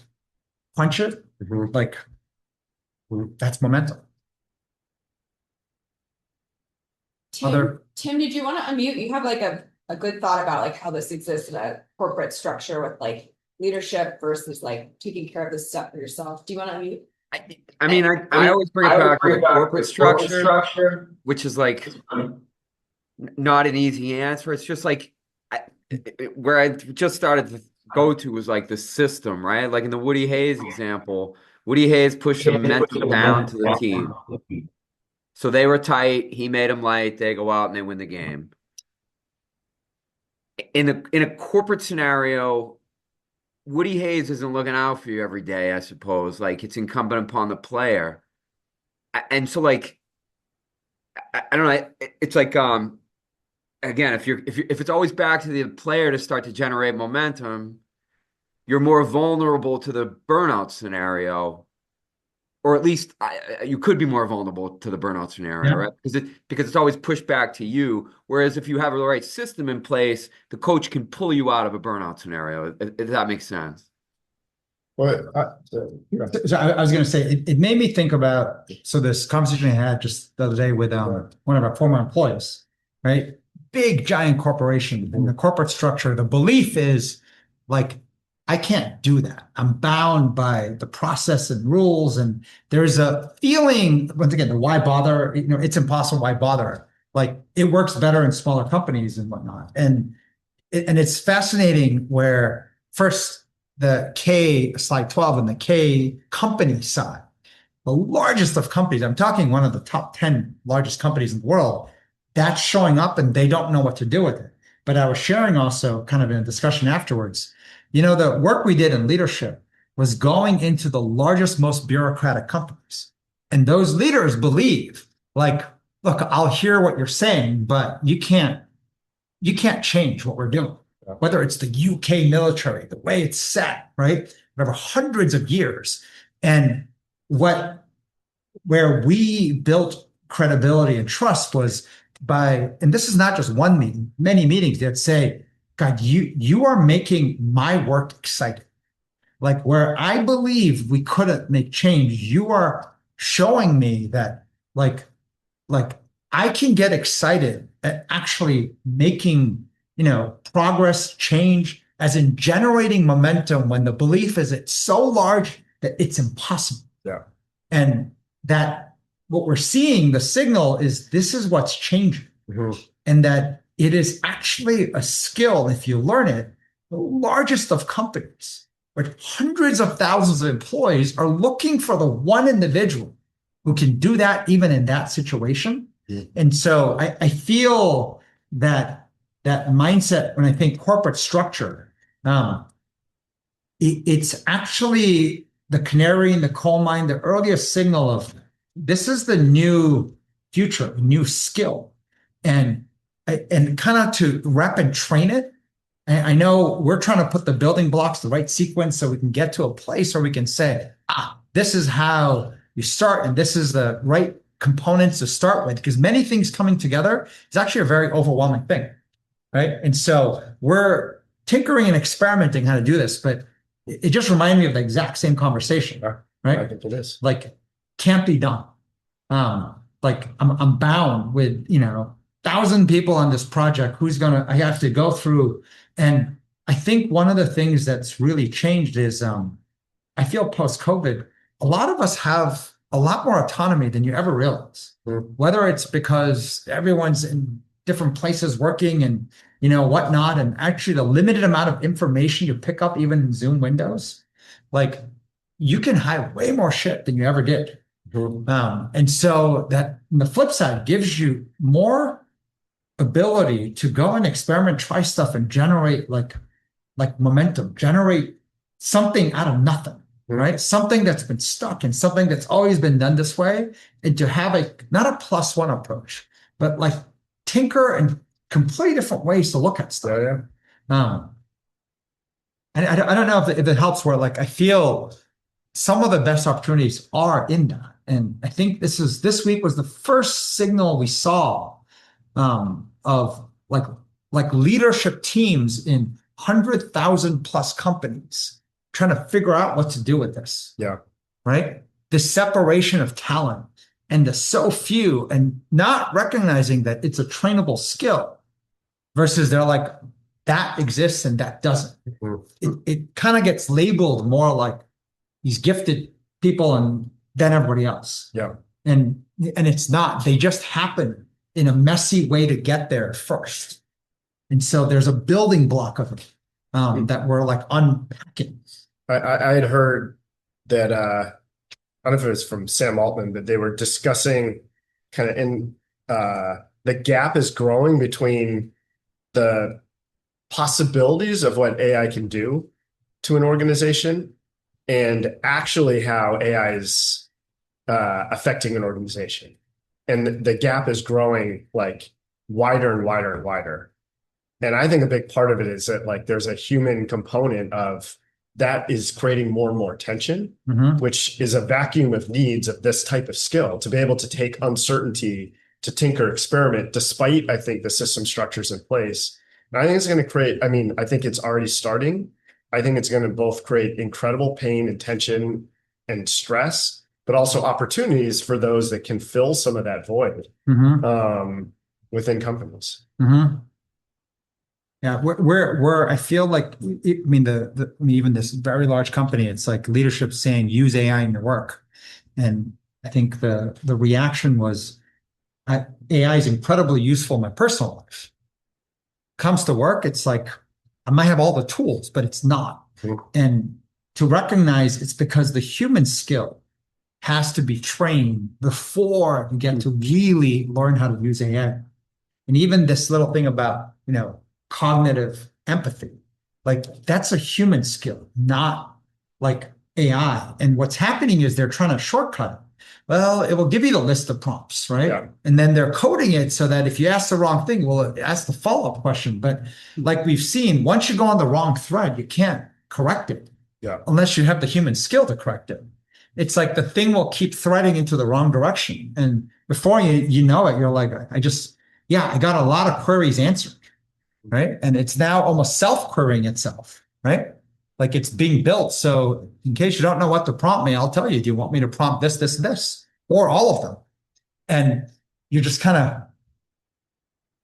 punch it, like that's momentum. Tim, did you want to unmute? You have like a good thought about like how this exists in a corporate structure with like leadership versus like taking care of this stuff for yourself. Do you want to unmute? I mean, I always bring it back to the corporate structure, which is like not an easy answer. It's just like where I just started to go to was like the system, right? Like in the Woody Hayes example, Woody Hayes pushed the mental down to the team. So they were tight. He made them light. They go out and they win the game. In a corporate scenario, Woody Hayes isn't looking out for you every day, I suppose. Like it's incumbent upon the player. And so like, I don't know. It's like, again, if it's always back to the player to start to generate momentum, you're more vulnerable to the burnout scenario, or at least you could be more vulnerable to the burnout scenario, right? Because it's always pushed back to you. Whereas if you have the right system in place, the coach can pull you out of a burnout scenario. If that makes sense. Well, So I was going to say, it made me think about, so this conversation I had just the other day with one of our former employees, right? Big giant corporation, in the corporate structure, the belief is like, I can't do that. I'm bound by the process and rules. And there's a feeling, once again, the why bother, you know, it's impossible, why bother? Like it works better in smaller companies and whatnot. And it's fascinating where first the K, slide 12, and the K company side the largest of companies, I'm talking one of the top 10 largest companies in the world, that's showing up and they don't know what to do with it. But I was sharing also kind of in a discussion afterwards, the work we did in leadership was going into the largest, most bureaucratic companies. And those leaders believe, like, look, I'll hear what you're saying, but you can't change what we're doing. Whether it's the UK military, the way it's set, right? Over hundreds of years. And where we built credibility and trust was and this is not just one meeting, many meetings that say, God, you are making my work exciting. Like where I believe we couldn't make change, you are showing me that like I can get excited at actually making, progress, change, as in generating momentum when the belief is it's so large that it's impossible. Yeah. And that what we're seeing, the signal is this is what's changing. And that it is actually a skill, if you learn it, the largest of companies, with hundreds of thousands of employees are looking for the one individual who can do that even in that situation. And so I feel that mindset, when I think corporate structure, it's actually the canary in the coal mine, the earliest signal of this is the new future, new skill. And kind of to rep and train it. And I know we're trying to put the building blocks, the right sequence, so we can get to a place where we can say, this is how you start, and this is the right components to start with, because many things coming together is actually a very overwhelming thing, right? And so we're tinkering and experimenting how to do this, but it just reminded me of the exact same conversation, right? I think it is. Like, can't be done. Like I'm bound with, 1,000 people on this project. I have to go through. And I think one of the things that's really changed is, I feel post-COVID, a lot of us have a lot more autonomy than you ever realize. Whether it's because everyone's in different places working and, whatnot, and actually the limited amount of information you pick up even in Zoom windows, like you can hide way more shit than you ever did. And so that, on the flip side, gives you more ability to go and experiment, try stuff, and generate like momentum, generate something out of nothing, right? Something that's been stuck and something that's always been done this way, and to have not a +1 approach, but like tinker and completely different ways to look at stuff. And I don't know if it helps, where like I feel some of the best opportunities are in that. And I think this week was the first signal we saw of like leadership teams in 100,000+ companies trying to figure out what to do with this. Yeah. Right? The separation of talent and the so few, and not recognizing that it's a trainable skill versus they're like, that exists and that doesn't. It kind of gets labeled more like these gifted people and then everybody else. Yeah. And it's not. They just happen in a messy way to get there first. And so there's a building block of it that we're like unpacking. I had heard that, I don't know if it was from Sam Altman, but they were discussing kind of the gap is growing between the possibilities of what AI can do to an organization and actually how AI is affecting an organization. And the gap is growing like wider and wider and wider. And I think a big part of it is that like there's a human component of that is creating more and more tension, which is a vacuum of needs of this type of skill to be able to take uncertainty, to tinker, experiment, despite, I think, the system structures in place. And I think it's going to create, I think it's already starting. I think it's going to both create incredible pain and tension and stress, but also opportunities for those that can fill some of that void within companies. Yeah, we're I feel like, even this very large company, it's like leadership saying use AI in your work, and I think the reaction was, AI is incredibly useful in my personal life. Comes to work, it's like I might have all the tools, but it's not. And to recognize it's because the human skill has to be trained before you get to really learn how to use AI. And even this little thing about, cognitive empathy, like that's a human skill, not like AI. And what's happening is they're trying to shortcut it. Well, it will give you the list of prompts, right? Yeah. And then they're coding it so that if you ask the wrong thing, well, ask the follow-up question. But like we've seen, once you go on the wrong thread, you can't correct it. Yeah. Unless you have the human skill to correct it. It's like the thing will keep threading into the wrong direction. And before you know it, you're like, I got a lot of queries answered, right? And it's now almost self-querying itself, right? Like it's being built. So in case you don't know what to prompt me, I'll tell you, do you want me to prompt this, this, this, or all of them? And you're just kind of,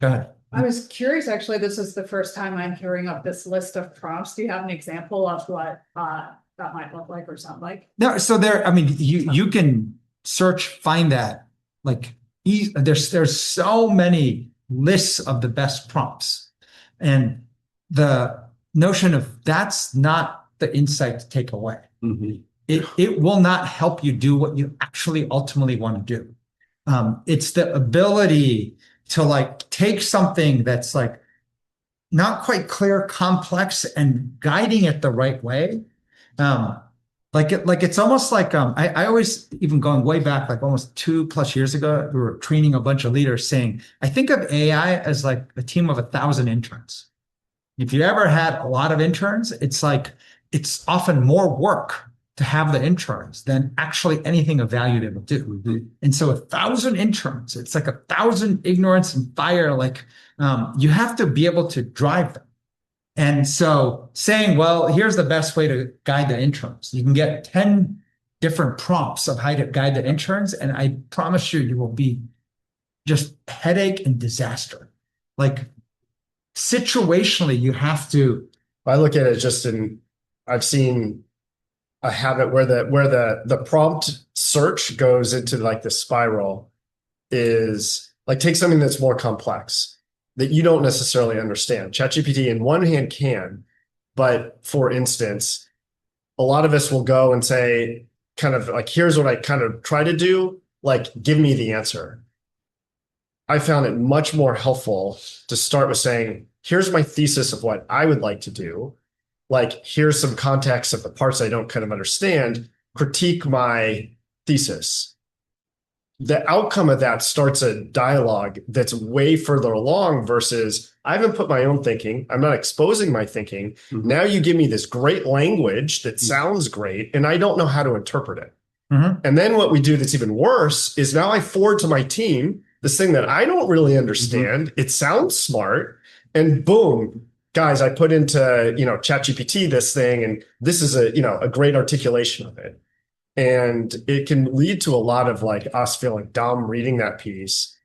go ahead. I was curious, actually, this is the first time I'm hearing of this list of prompts. Do you have an example of what that might look like or sound like? No, so you can search, find that, like there's so many lists of the best prompts. And the notion of that's not the insight to take away. Mhm. It will not help you do what you actually ultimately want to do. It's the ability to like take something that's like not quite clear, complex, and guiding it the right way. It's almost like I always, even going way back, like almost 2+ years ago, we were training a bunch of leaders saying, I think of AI as like a team of 1,000 interns. If you ever had a lot of interns, it's like it's often more work to have the interns than actually anything of value they will do. Mm-hmm. And so 1,000 interns, it's like 1,000 ignorance and fire. Like you have to be able to drive them. And so saying, well, here's the best way to guide the interns. You can get 10 different prompts of how to guide the interns. And I promise you, you will be just headache and disaster. Like situationally, you have to. I look at it I've seen a habit where the prompt search goes into like the spiral is like, take something that's more complex that you don't necessarily understand. ChatGPT in one hand can, but for instance, a lot of us will go and say, kind of like, here's what I kind of try to do, like, give me the answer. I found it much more helpful to start with saying, here's my thesis of what I would like to do. Like, here's some context of the parts I don't kind of understand, critique my thesis. The outcome of that starts a dialogue that's way further along versus I haven't put my own thinking. I'm not exposing my thinking. Mm-hmm. Now you give me this great language that sounds great, and I don't know how to interpret it. Mm-hmm. And then what we do that's even worse is now I forward to my team this thing that I don't really understand. Mm-hmm. It sounds smart, and boom, guys, I put into, ChatGPT this thing, and this is a great articulation of it. And it can lead to a lot of like us feeling dumb reading that piece.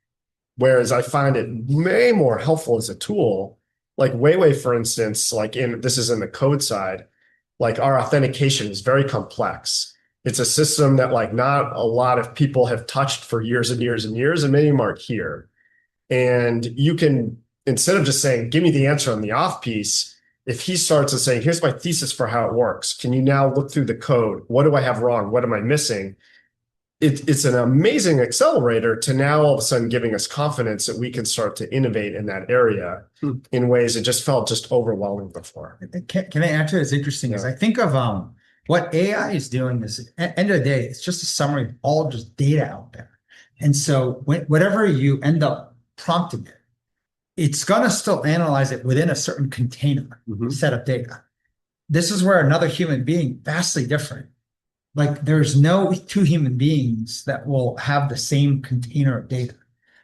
Whereas I find it way more helpful as a tool, like Weiwei, for instance, this is in the code side, like our authentication is very complex. It's a system that like not a lot of people have touched for years and years and years, and many of them aren't here. And you can, instead of just saying, give me the answer on the off piece, if he starts to say, here's my thesis for how it works, can you now look through the code? What do I have wrong? What am I missing? It's an amazing accelerator to now all of a sudden giving us confidence that we can start to innovate in that area in ways that just felt just overwhelming before. Can I answer? It's interesting because I think of what AI is doing is at the end of the day, it's just a summary of all just data out there. And so whatever you end up prompting it, it's going to still analyze it within a certain container set of data. This is where another human being, vastly different. Like there's no two human beings that will have the same container of data.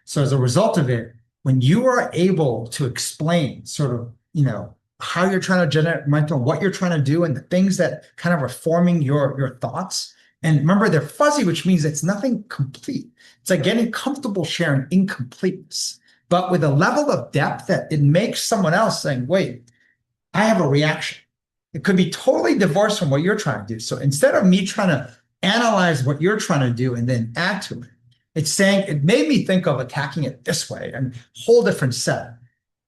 So as a result of it, when you are able to explain sort of, how you're trying to generate momentum, what you're trying to do, and the things that kind of are forming your thoughts. And remember, they're fuzzy, which means it's nothing complete. It's like getting comfortable sharing incompleteness, but with a level of depth that it makes someone else saying, wait, I have a reaction. It could be totally divorced from what you're trying to do. So instead of me trying to analyze what you're trying to do and then add to it, it's saying it made me think of attacking it this way and a whole different set.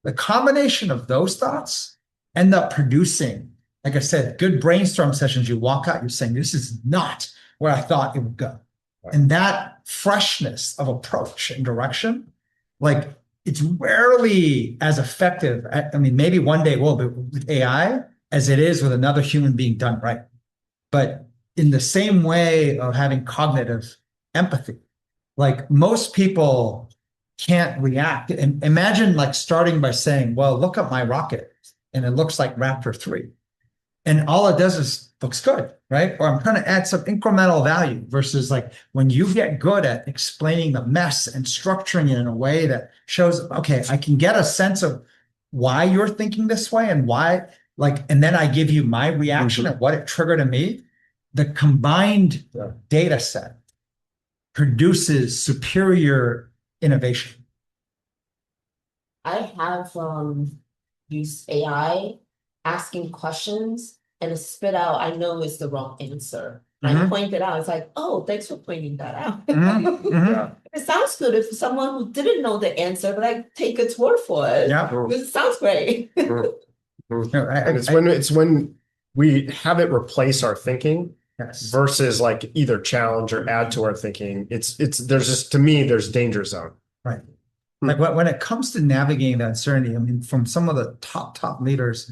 The combination of those thoughts end up producing, like I said, good brainstorm sessions. You walk out, you're saying, this is not where I thought it would go. And that freshness of approach and direction, like it's rarely as effective. I mean, maybe one day will be with AI as it is with another human being done right. But in the same way of having cognitive empathy, like most people can't react. And imagine like starting by saying, well, look at my rocket and it looks like Raptor 3. And all it does is looks good, right? Or I'm trying to add some incremental value versus like when you get good at explaining the mess and structuring it in a way that shows, okay, I can get a sense of why you're thinking this way and why, like, and then I give you my reaction and what it triggered in me. The combined data set produces superior innovation. I have used AI asking questions and it spit out, I know it's the wrong answer. I point it out. It's like, oh, thanks for pointing that out. It sounds good if someone who didn't know the answer, but I take its word for it. Yeah. It sounds great. And it's when we have it replace our thinking versus like either challenge or add to our thinking. It's there's just, to me, there's danger zone. Right. Like when it comes to navigating that uncertainty, I mean, from some of the top leaders,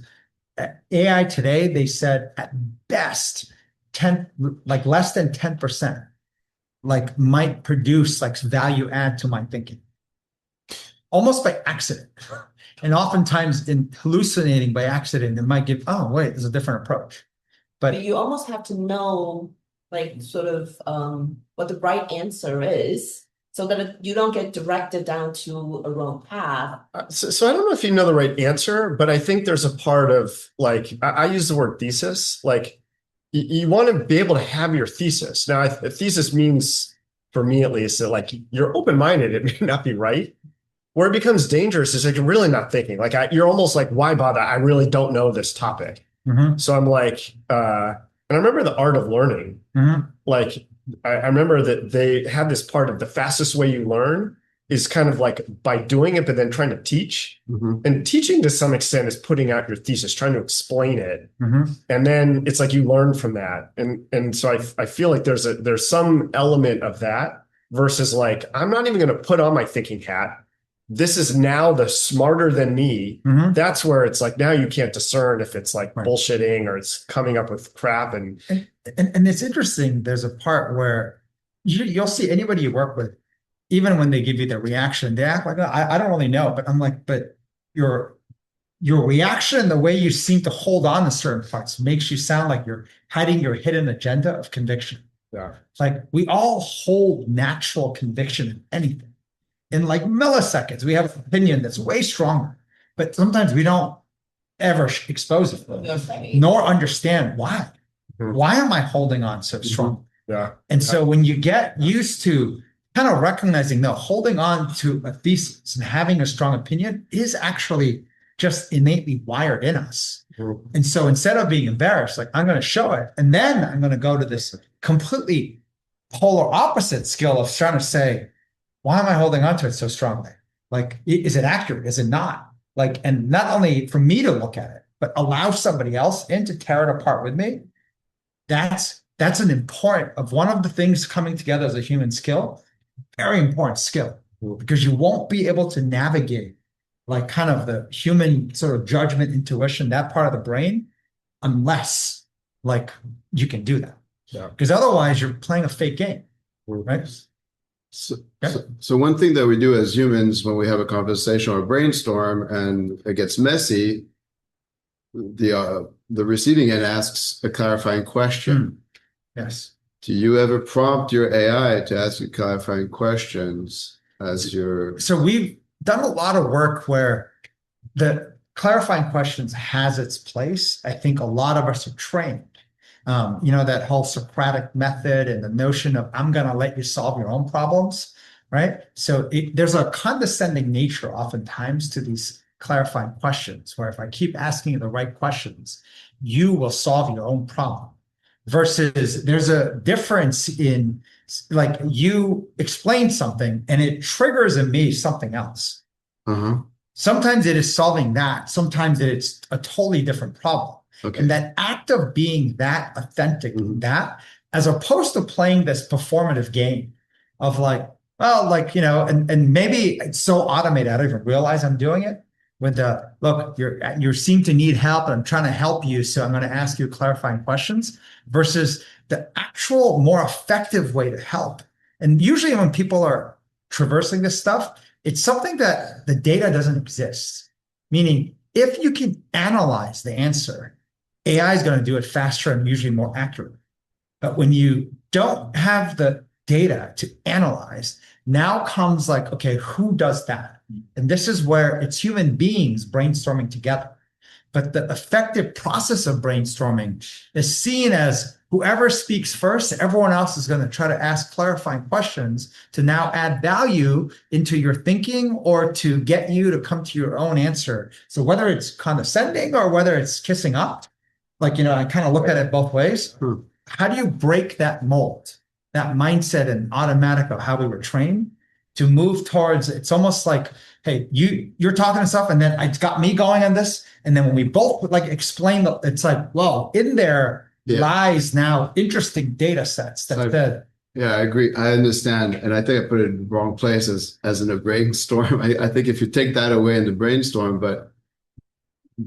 AI today, they said at best 10, like less than 10%, like might produce like value add to my thinking, almost by accident. And oftentimes in hallucinating by accident, it might give, oh, wait, there's a different approach. But you almost have to know, like, sort of what the right answer is so that you don't get directed down to a wrong path. So I don't know if you know the right answer, but I think there's a part of like, I use the word thesis, like you want to be able to have your thesis. Now, a thesis means, for me at least, that like you're open-minded, it may not be right. Where it becomes dangerous is like you're really not thinking. Like you're almost like, why bother? I really don't know this topic. So I'm like, and I remember The Art of Learning. Like I remember that they had this part of the fastest way you learn is kind of like by doing it, but then trying to teach. And teaching to some extent is putting out your thesis, trying to explain it. And then it's like you learn from that. And so I feel like there's some element of that versus like, I'm not even going to put on my thinking hat. This is now the smarter than me. That's where it's like, now you can't discern if it's like bullshitting or it's coming up with crap. And it's interesting. There's a part where you'll see anybody you work with, even when they give you their reaction, they act like, I don't really know. But I'm like, but your reaction, the way you seem to hold on to certain parts makes you sound like you're hiding your hidden agenda of conviction. Like we all hold natural conviction in anything. In like milliseconds, we have an opinion that's way stronger, but sometimes we don't ever expose it, nor understand why. Why am I holding on so strong? And so when you get used to kind of recognizing, no, holding on to a thesis and having a strong opinion is actually just innately wired in us. And so instead of being embarrassed, like I'm going to show it, and then I'm going to go to this completely polar opposite skill of trying to say, why am I holding on to it so strongly? Like, is it accurate? Is it not? Like, and not only for me to look at it, but allow somebody else in to tear it apart with me. That's an important of one of the things coming together as a human skill, very important skill, because you won't be able to navigate like kind of the human sort of judgment, intuition, that part of the brain, unless like you can do that. Because otherwise you're playing a fake game, right? So one thing that we do as humans when we have a conversation or a brainstorm and it gets messy, the receiving end asks a clarifying question. Yes. Do you ever prompt your AI to ask you clarifying questions as your... So we've done a lot of work where the clarifying questions has its place. I think a lot of us are trained. That whole Socratic method and the notion of I'm going to let you solve your own problems, right? So there's a condescending nature oftentimes to these clarifying questions, where if I keep asking you the right questions, you will solve your own problem. Versus there's a difference in like you explain something and it triggers in me something else. Sometimes it is solving that. Sometimes it's a totally different problem. And that act of being that authentic, that as opposed to playing this performative game of like, well, like, and maybe it's so automated, I don't even realize I'm doing it. With the look, you seem to need help, and I'm trying to help you, so I'm going to ask you clarifying questions, versus the actual more effective way to help. And usually when people are traversing this stuff, it's something that the data doesn't exist. Meaning, if you can analyze the answer, AI is going to do it faster and usually more accurate. But when you don't have the data to analyze, now comes like, okay, who does that? And this is where it's human beings brainstorming together. But the effective process of brainstorming is seen as whoever speaks first, everyone else is going to try to ask clarifying questions to now add value into your thinking or to get you to come to your own answer. So whether it's condescending or whether it's kissing up, like, I kind of look at it both ways. How do you break that mold, that mindset and automatic of how we were trained to move towards, it's almost like, hey, you're talking and stuff, and then it's got me going on this. And then when we both like explain, it's like, well, in there lies now interesting data sets that Yeah, I agree. I understand. And I think I put it in the wrong place as in a brainstorm. I think if you take that away in the brainstorm, but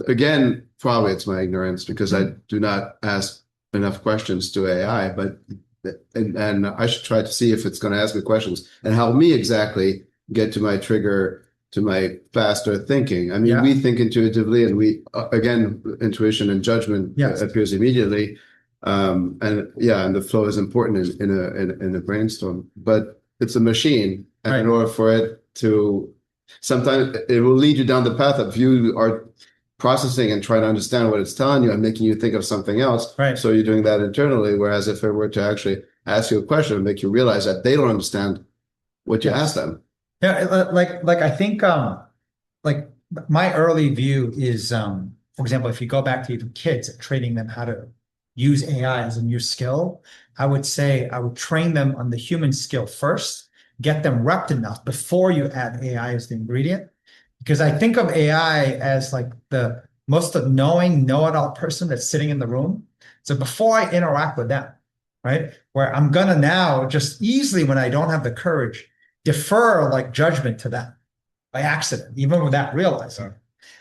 again, probably it's my ignorance because I do not ask enough questions to AI, but and I should try to see if it's going to ask me questions and help me exactly get to my trigger, to my faster thinking. I mean, we think intuitively, and we again, intuition and judgment appears immediately. And the flow is important in a brainstorm, but it's a machine, and in order for it to, sometimes it will lead you down the path of you are processing and trying to understand what it's telling you and making you think of something else. Right. So you're doing that internally. Whereas if it were to actually ask you a question and make you realize that they don't understand what you asked them. Yeah, like I think like my early view is for example, if you go back to even kids and training them how to use AI as a new skill, I would say I would train them on the human skill first, get them repped enough before you add AI as the ingredient. Because I think of AI as like the most knowing, know-it-all person that's sitting in the room. So before I interact with them, right, where I'm gonna now just easily, when I don't have the courage, defer like judgment to them by accident, even without realizing.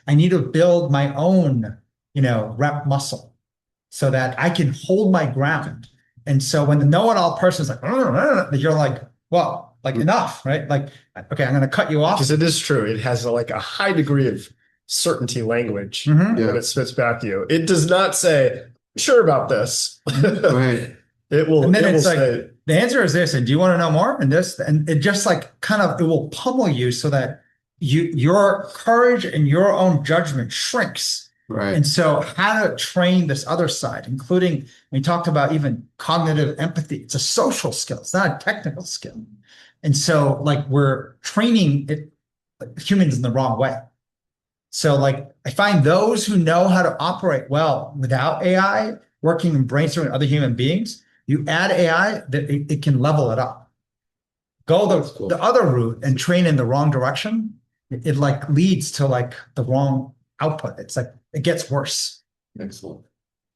I need to build my own, rep muscle so that I can hold my ground. And so when the know-it-all person is like, you're like, well, like enough, right? Like, okay, I'm going to cut you off. Because it is true. It has like a high degree of certainty language when it spits back to you. It does not say, sure about this. Right. It will, and then it it's will like, say, the answer is this, and do you want to know more? And this, and it just like kind of, it will pummel you so that your courage and your own judgment shrinks. Right. And so how to train this other side, including, we talked about even cognitive empathy. It's a social skill. It's not a technical skill. And so like we're training humans in the wrong way. So like I find those who know how to operate well without AI, working and brainstorming with other human beings, you add AI, that it can level it up. Go the other route and train in the wrong direction. It like leads to like the wrong output. It's like, it gets worse. Excellent.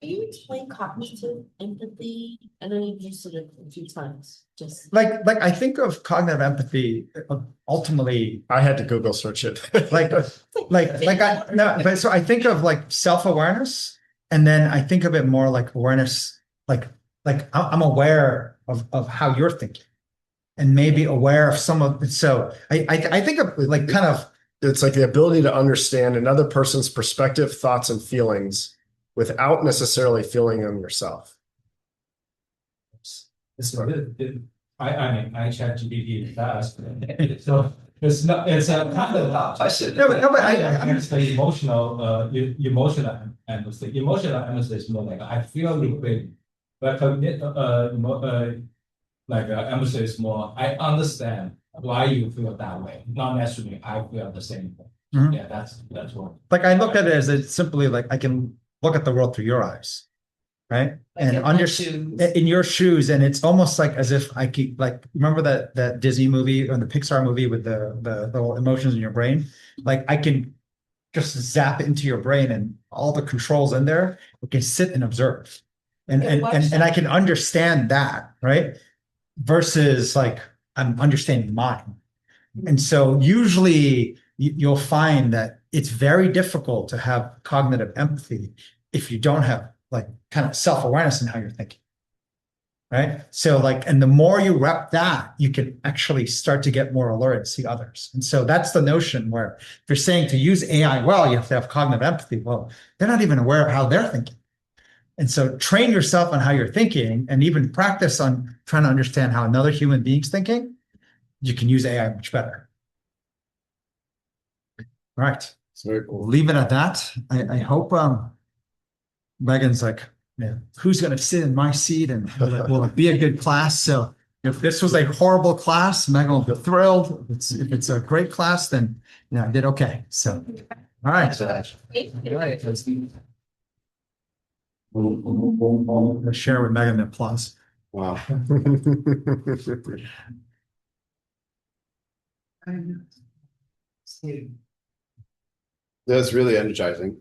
Can you explain cognitive empathy? I know you've used it a few times. Just like I think of cognitive empathy ultimately. I had to Google search it. So I think of like self-awareness, and then I think of it more like awareness, like I'm aware of how you're thinking, and maybe aware of some of it. So I think of like kind of, it's like the ability to understand another person's perspective, thoughts, and feelings without necessarily feeling them yourself. I mean, I chat GPT fast. So it's kind of question. No, but I understand emotional empathy. Emotional empathy is more like I feel liquid, but empathy is more I understand why you feel that way. Not necessarily I feel the same way. Mhm. Yeah, that's what. like I look at it as it's simply like I can look at the world through your eyes, right? Like And in my understand shoes. in your shoes, and it's almost like as if I keep like, remember that Disney movie or the Pixar movie with the little emotions in your brain? Like I can just zap into your brain and all the controls in there. We can sit and observe. And I can understand that, right? Versus like I'm understanding mine. And so usually you'll find that it's very difficult to have cognitive empathy if you don't have like kind of self-awareness in how you're thinking. Right. So like, and the more you rep that, you can actually start to get more alert and see others. And so that's the notion where if you're saying to use AI well, you have to have cognitive empathy. Well, they're not even aware of how they're thinking. And so train yourself on how you're thinking and even practice on trying to understand how another human being's thinking. You can use AI much better. All right. It's very cool. We'll leave it at that. I hope Megan's like, yeah, who's going to sit in my seat and will it be a good class? So if this was a horrible class, Megan will be thrilled. If it's a great class, then I did okay. So, all right. We'll share with Megan the applause. Wow. That's really energizing.